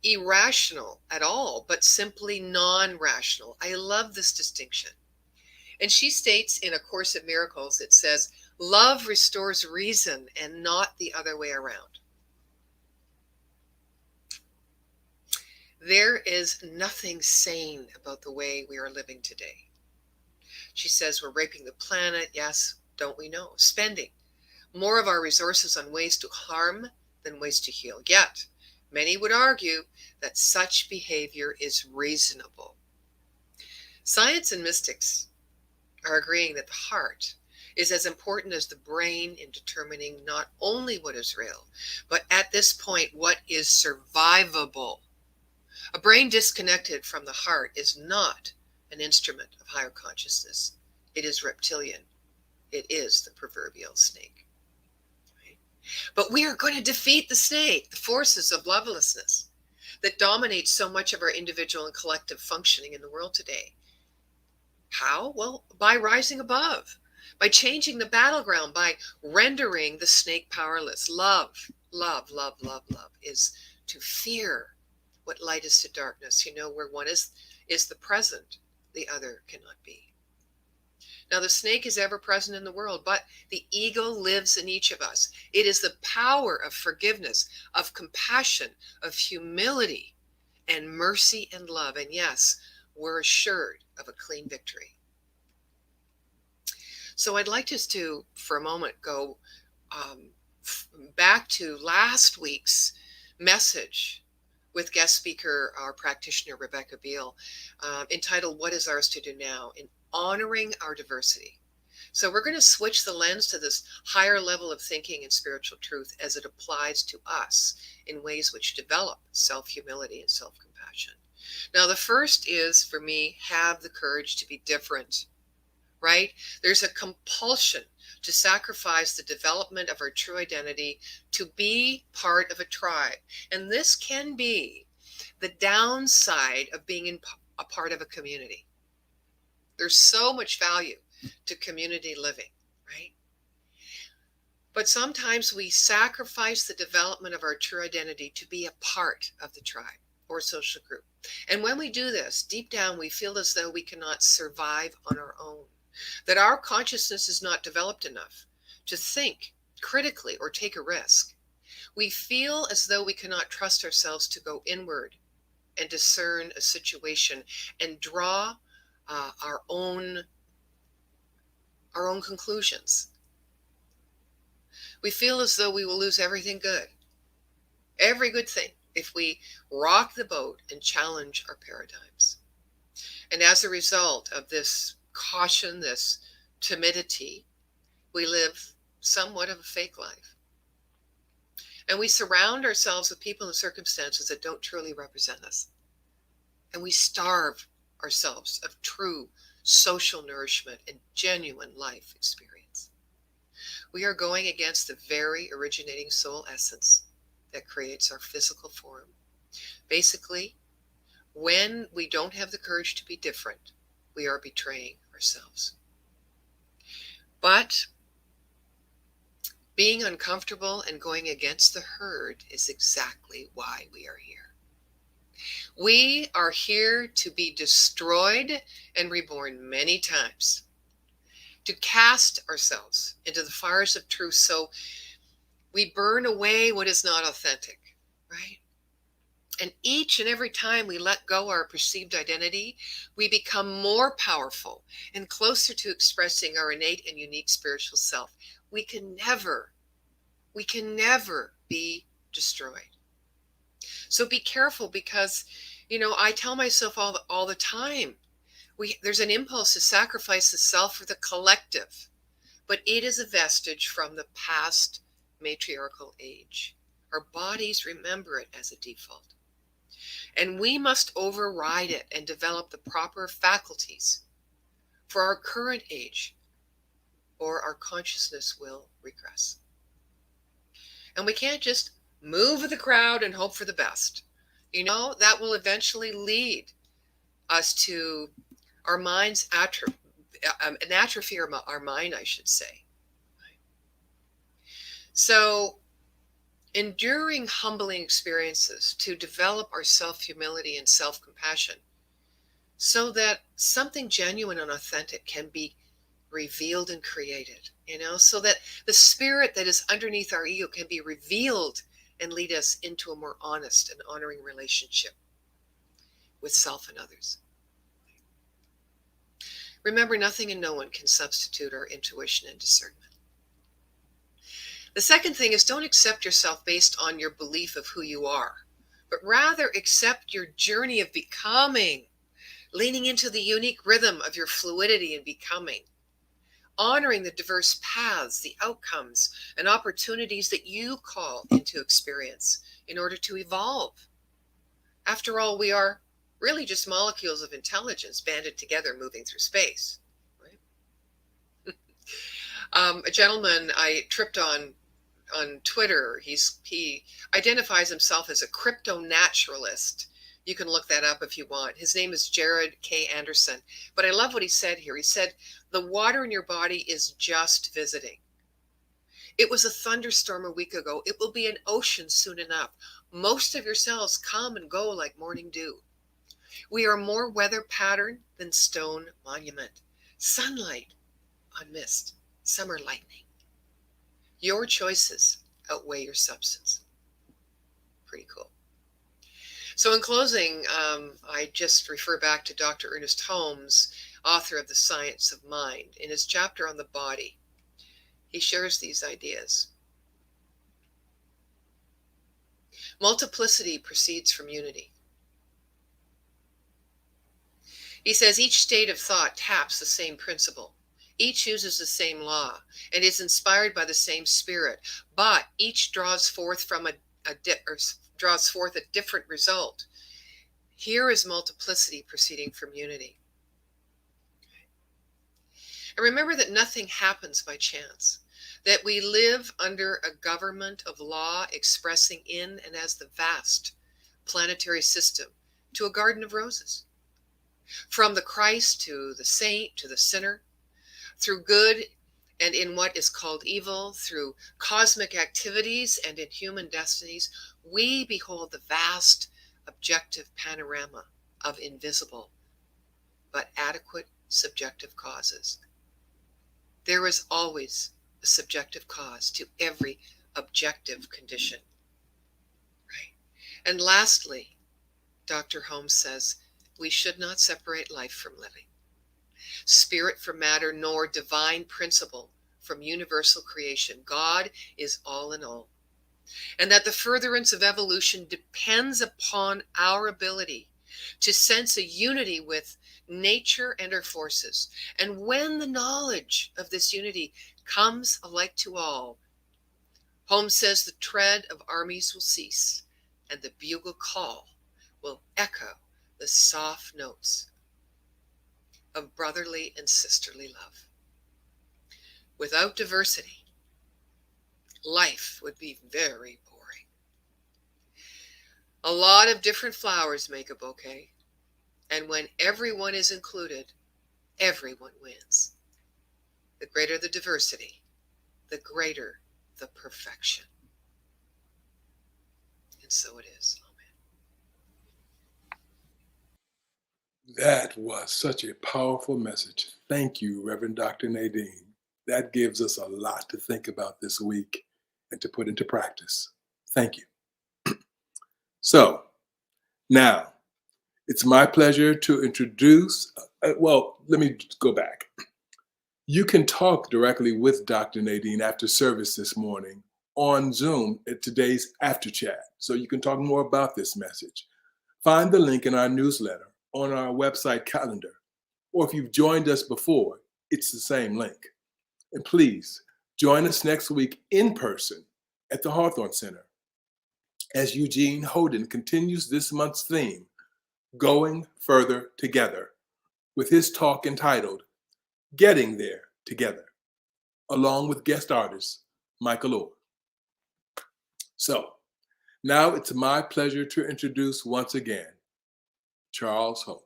irrational at all, but simply non-rational. I love this distinction. And she states in A Course in Miracles, it says, love restores reason and not the other way around. There is nothing sane about the way we are living today. She says we're raping the planet. Yes, don't we know? Spending more of our resources on ways to harm than ways to heal. Yet, many would argue that such behavior is reasonable. Science and mystics are agreeing that the heart is as important as the brain in determining not only what is real, but at this point, what is survivable. A brain disconnected from the heart is not an instrument of higher consciousness. It is reptilian. It is the proverbial snake. Right? But we are going to defeat the snake, the forces of lovelessness that dominate so much of our individual and collective functioning in the world today. How? Well, by rising above, by changing the battleground, by rendering the snake powerless. Love is to fear what light is to darkness. You know, where one is the present, the other cannot be. Now, the snake is ever present in the world, but the eagle lives in each of us. It is the power of forgiveness, of compassion, of humility, and mercy and love. And yes, we're assured of a clean victory. So I'd like us to, for a moment, go back to last week's message with guest speaker, our practitioner, Rebecca Beal, entitled, What is Ours to Do Now? In honoring our diversity. So we're going to switch the lens to this higher level of thinking and spiritual truth as it applies to us in ways which develop self-humility and self-compassion. Now, the first is, for me, have the courage to be different, right? There's a compulsion to sacrifice the development of our true identity to be part of a tribe. And this can be the downside of being a part of a community. There's so much value to community living, right? But sometimes we sacrifice the development of our true identity to be a part of the tribe or social group. And when we do this, deep down, we feel as though we cannot survive on our own, that our consciousness is not developed enough to think critically or take a risk. We feel as though we cannot trust ourselves to go inward and discern a situation and draw our own conclusions. We feel as though we will lose every good thing, if we rock the boat and challenge our paradigms. And as a result of this caution, this timidity, we live somewhat of a fake life. And we surround ourselves with people and circumstances that don't truly represent us. And we starve ourselves of true social nourishment and genuine life experience. We are going against the very originating soul essence that creates our physical form. Basically, when we don't have the courage to be different, we are betraying ourselves. But being uncomfortable and going against the herd is exactly why we are here. We are here to be destroyed and reborn many times, to cast ourselves into the fires of truth so we burn away what is not authentic, right? And each and every time we let go our perceived identity, we become more powerful and closer to expressing our innate and unique spiritual self. We can never be destroyed. So be careful, because, I tell myself all the time, there's an impulse to sacrifice the self for the collective, but it is a vestige from the past matriarchal age. Our bodies remember it as a default. And we must override it and develop the proper faculties for our current age, or our consciousness will regress. And we can't just move with the crowd and hope for the best. That will eventually lead us to our mind's an atrophy of our mind, I should say. So, enduring humbling experiences to develop our self-humility and self-compassion so that something genuine and authentic can be revealed and created, so that the spirit that is underneath our ego can be revealed and lead us into a more honest and honoring relationship with self and others. Remember, nothing and no one can substitute our intuition and discernment. The second thing is, don't accept yourself based on your belief of who you are, but rather accept your journey of becoming, leaning into the unique rhythm of your fluidity and becoming, honoring the diverse paths, the outcomes, and opportunities that you call into experience in order to evolve. After all, we are really just molecules of intelligence banded together moving through space. Right? A gentleman I tripped on Twitter, he identifies himself as a crypto-naturalist. You can look that up if you want. His name is Jared K. Anderson. But I love what he said here. He said, the water in your body is just visiting. It was a thunderstorm a week ago. It will be an ocean soon enough. Most of your cells come and go like morning dew. We are more weather pattern than stone monument. Sunlight on mist, summer lightning. Your choices outweigh your substance. Pretty cool. So in closing, I just refer back to Dr. Ernest Holmes, author of The Science of Mind. In his chapter on the body, he shares these ideas. Multiplicity proceeds from unity. He says each state of thought taps the same principle. Each uses the same law and is inspired by the same spirit, but each draws forth a different result. Here is multiplicity proceeding from unity. And remember that nothing happens by chance, that we live under a government of law expressing in and as the vast planetary system to a garden of roses. From the Christ to the saint to the sinner, through good and in what is called evil, through cosmic activities and in human destinies, we behold the vast objective panorama of invisible but adequate subjective causes. There is always a subjective cause to every objective condition. Right? And lastly, Dr. Holmes says, we should not separate life from living, spirit from matter, nor divine principle from universal creation. God is all in all. And that the furtherance of evolution depends upon our ability to sense a unity with nature and her forces. And when the knowledge of this unity comes alike to all, Holmes says the tread of armies will cease and the bugle call will echo the soft notes of brotherly and sisterly love. Without diversity, life would be very boring. A lot of different flowers make a bouquet, and when everyone is included, everyone wins. The greater the diversity, the greater the perfection. And so it is. That was such a powerful message. Thank you, Reverend Dr. Nadene. That gives us a lot to think about this week and to put into practice. Thank you. So, now, it's my pleasure to introduce, let me go back. You can talk directly with Dr. Nadene after service this morning on Zoom at today's After Chat, so you can talk more about this message. Find the link in our newsletter on our website calendar, or if you've joined us before, it's the same link. And please join us next week in person at the Hawthorne Center as Eugene Holden continues this month's theme, Going Further Together, with his talk entitled Getting There Together, along with guest artist Michael Orr. So now it's my pleasure to introduce once again Charles Holt.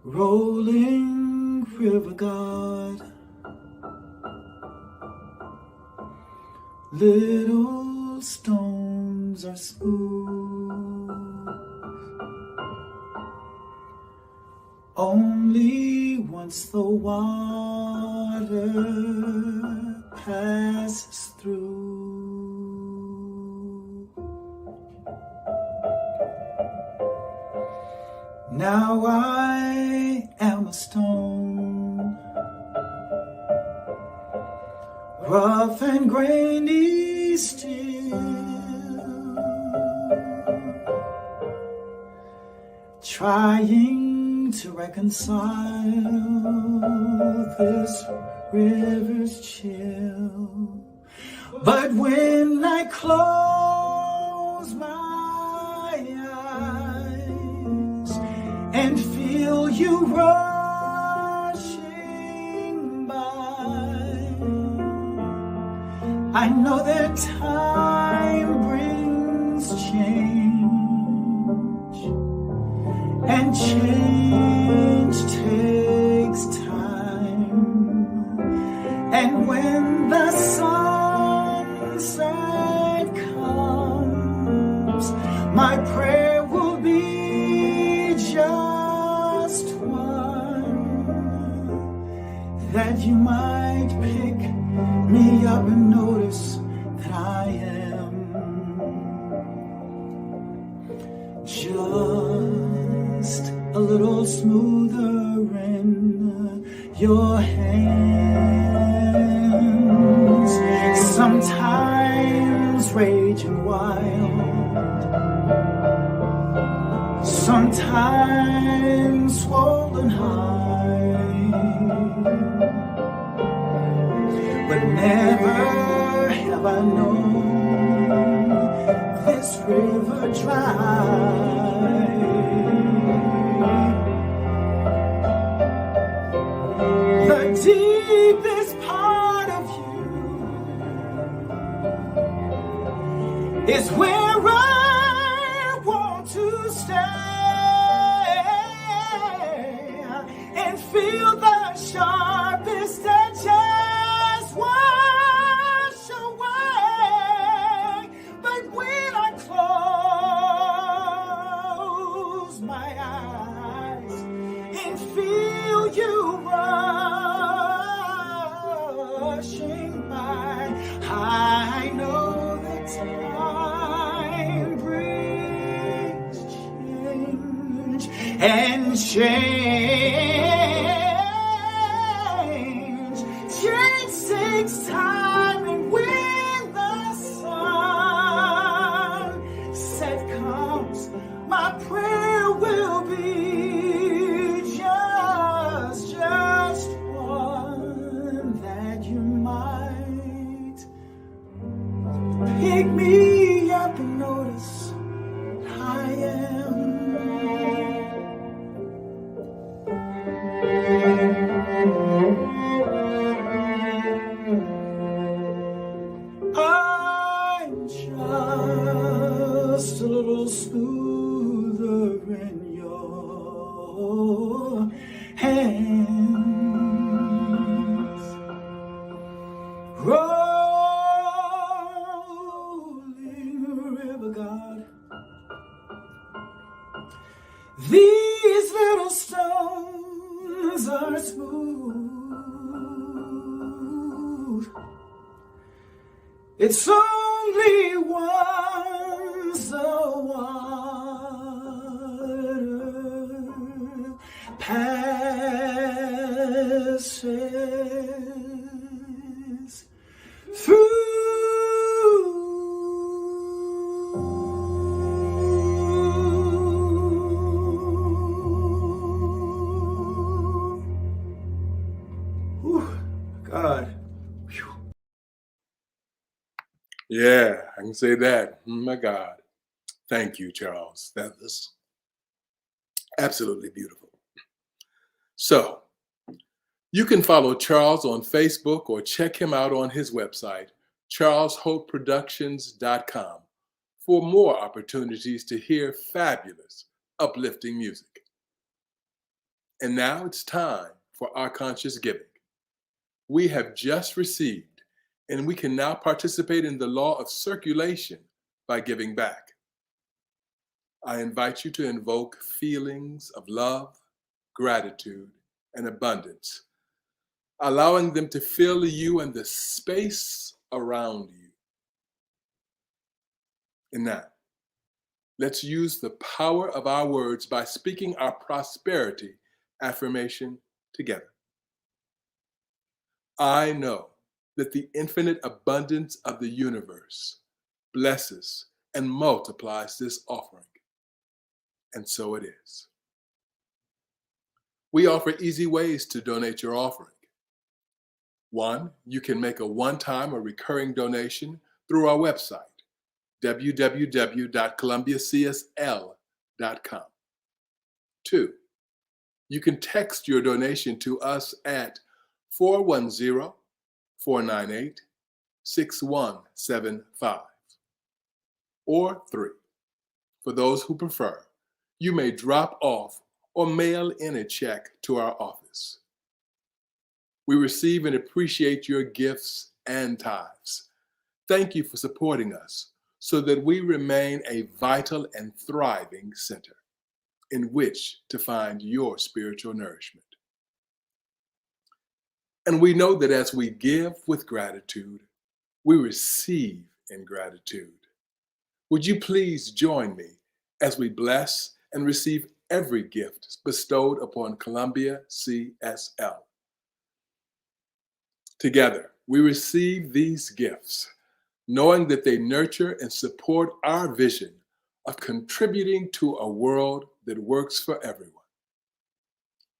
Rolling river god, little stones are smooth, only once the water passes through. Now I am a stone, rough and grainy still, trying to reconcile this river's chill. But when I close my and feel you rushing by, I know that time brings change, and change takes time. And when the sunset comes, my prayer will be just one, that you might pick me up and notice that I am little smoother in your hands. Sometimes raging wild, sometimes swollen high, but never have I known this river dry. The deepest part of you is where I want to stay and feel the sharpest edges wash away. But when I close my eyes and feel you rushing by, I know that time brings change, and change takes time. And when the sunset comes, my prayer will be just one, that you might pick me up and notice I am. I'm just a little smoother in your hands, rolling river God. These little stones are smooth. It's only once the water passes through. God. Whew. Yeah, I can say that. Oh my God. Thank you, Charles. That was absolutely beautiful. So, you can follow Charles on Facebook or check him out on his website, charleshopeproductions.com, for more opportunities to hear fabulous, uplifting music. And now it's time for our conscious giving. We have just received, and we can now participate in the law of circulation by giving back. I invite you to invoke feelings of love, gratitude, and abundance, allowing them to fill you and the space around you. And now, let's use the power of our words by speaking our prosperity affirmation together. I know that the infinite abundance of the universe blesses and multiplies this offering. And so it is. We offer easy ways to donate your offering. 1, you can make a one-time or recurring donation through our website, www.columbiacsl.com. 2, you can text your donation to us at 410-498-6175. Or 3, for those who prefer, you may drop off or mail in a check to our office. We receive and appreciate your gifts and tithes. Thank you for supporting us so that we remain a vital and thriving center in which to find your spiritual nourishment. And we know that as we give with gratitude, we receive in gratitude. Would you please join me as we bless and receive every gift bestowed upon Columbia CSL. Together, we receive these gifts, knowing that they nurture and support our vision of contributing to a world that works for everyone.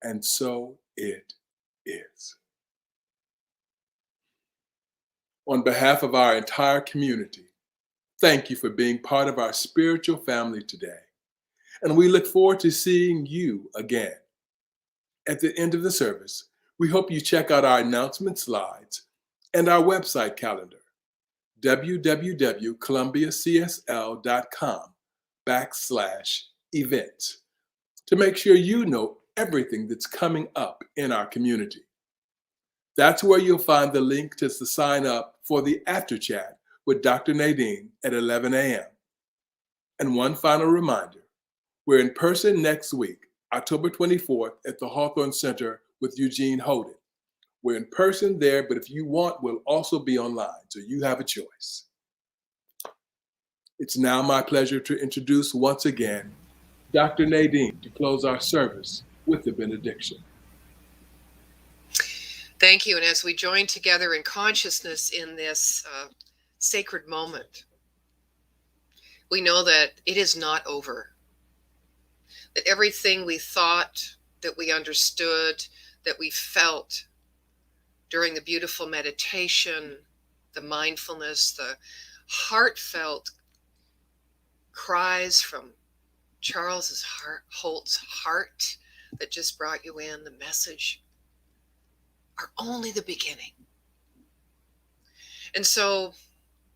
And so it is. On behalf of our entire community, thank you for being part of our spiritual family today. And we look forward to seeing you again. At the end of the service, we hope you check out our announcement slides and our website calendar, www.columbiacsl.com/events, to make sure you know everything that's coming up in our community. That's where you'll find the link to sign up for the after chat with Dr. Nadene at 11 a.m. And one final reminder, we're in person next week, October 24th at the Hawthorne Center with Eugene Holden. We're in person there, but if you want, we'll also be online, so you have a choice. It's now my pleasure to introduce once again Dr. Nadene to close our service with the benediction. Thank you. And as we join together in consciousness in this sacred moment, we know that it is not over. That everything we thought, that we understood, that we felt during the beautiful meditation, the mindfulness, the heartfelt cries from Charles Holt's heart that just brought you in, the message, are only the beginning. And so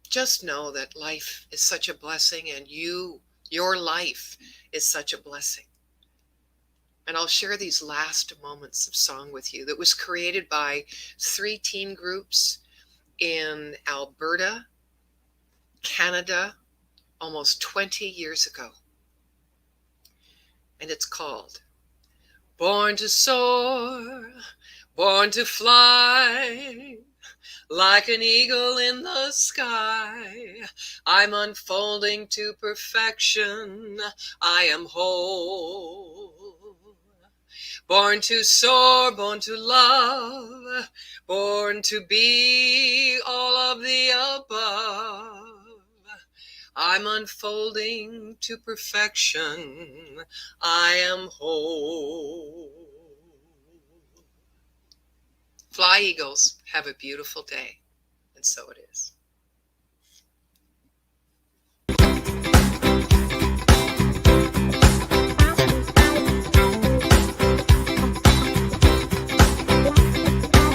just know that life is such a blessing, and your life is such a blessing. And I'll share these last moments of song with you that was created by 3 teen groups in Alberta, Canada, almost 20 years ago. And it's called Born to Soar, Born to Fly, like an eagle in the sky. I'm unfolding to perfection. I am whole. Born to soar, born to love, born to be all of the above. I'm unfolding to perfection. I am whole. Fly, eagles, have a beautiful day. And so it is.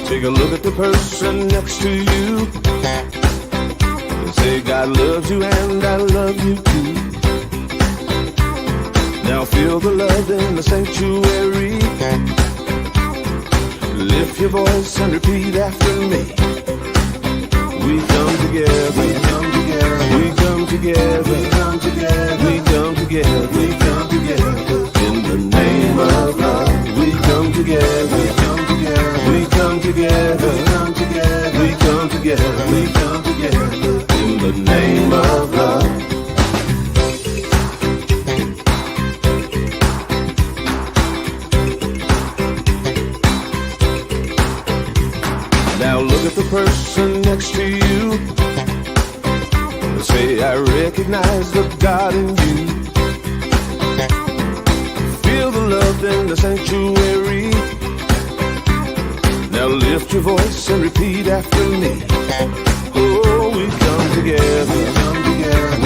Take a look at the person next to you and say, God loves you and I love you too. Now feel the love in the sanctuary. Lift your voice and repeat after me. We come together, we come together, we come together, we come together, we come together, we come together. In the name of love, we come together, we come together, we come together, we come together, we come together, we come together. In the name of love. Now look at the person next to you. Say, I recognize the God in you. Feel the love in the sanctuary. Now lift your voice and repeat after me. Oh, we come together,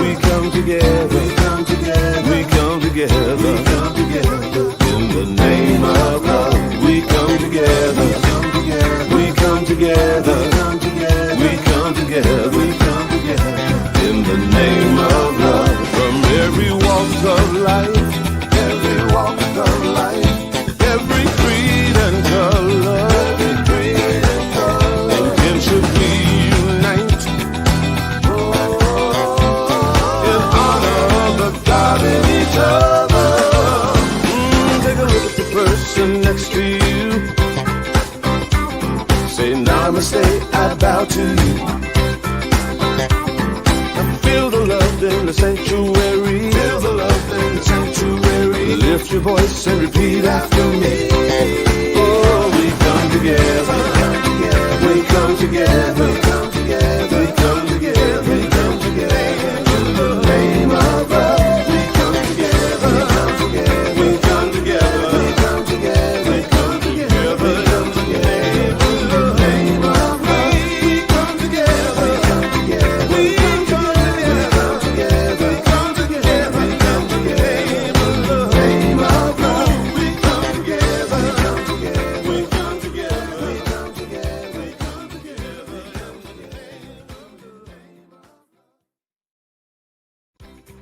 we come together, we come together, we come together, we come together. In the name of love, we come together, we come together, we come together, we come together, we come together. In the name of love, from every walk of life, every walk of life, every creed and color, every creed and color. Again should we unite in honor of the God in each other. Take a look at the person next to you. Say namaste, I bow to you. Feel the love in the sanctuary. Feel the love in the sanctuary. Lift lift your voice and repeat after me. Oh, we come together.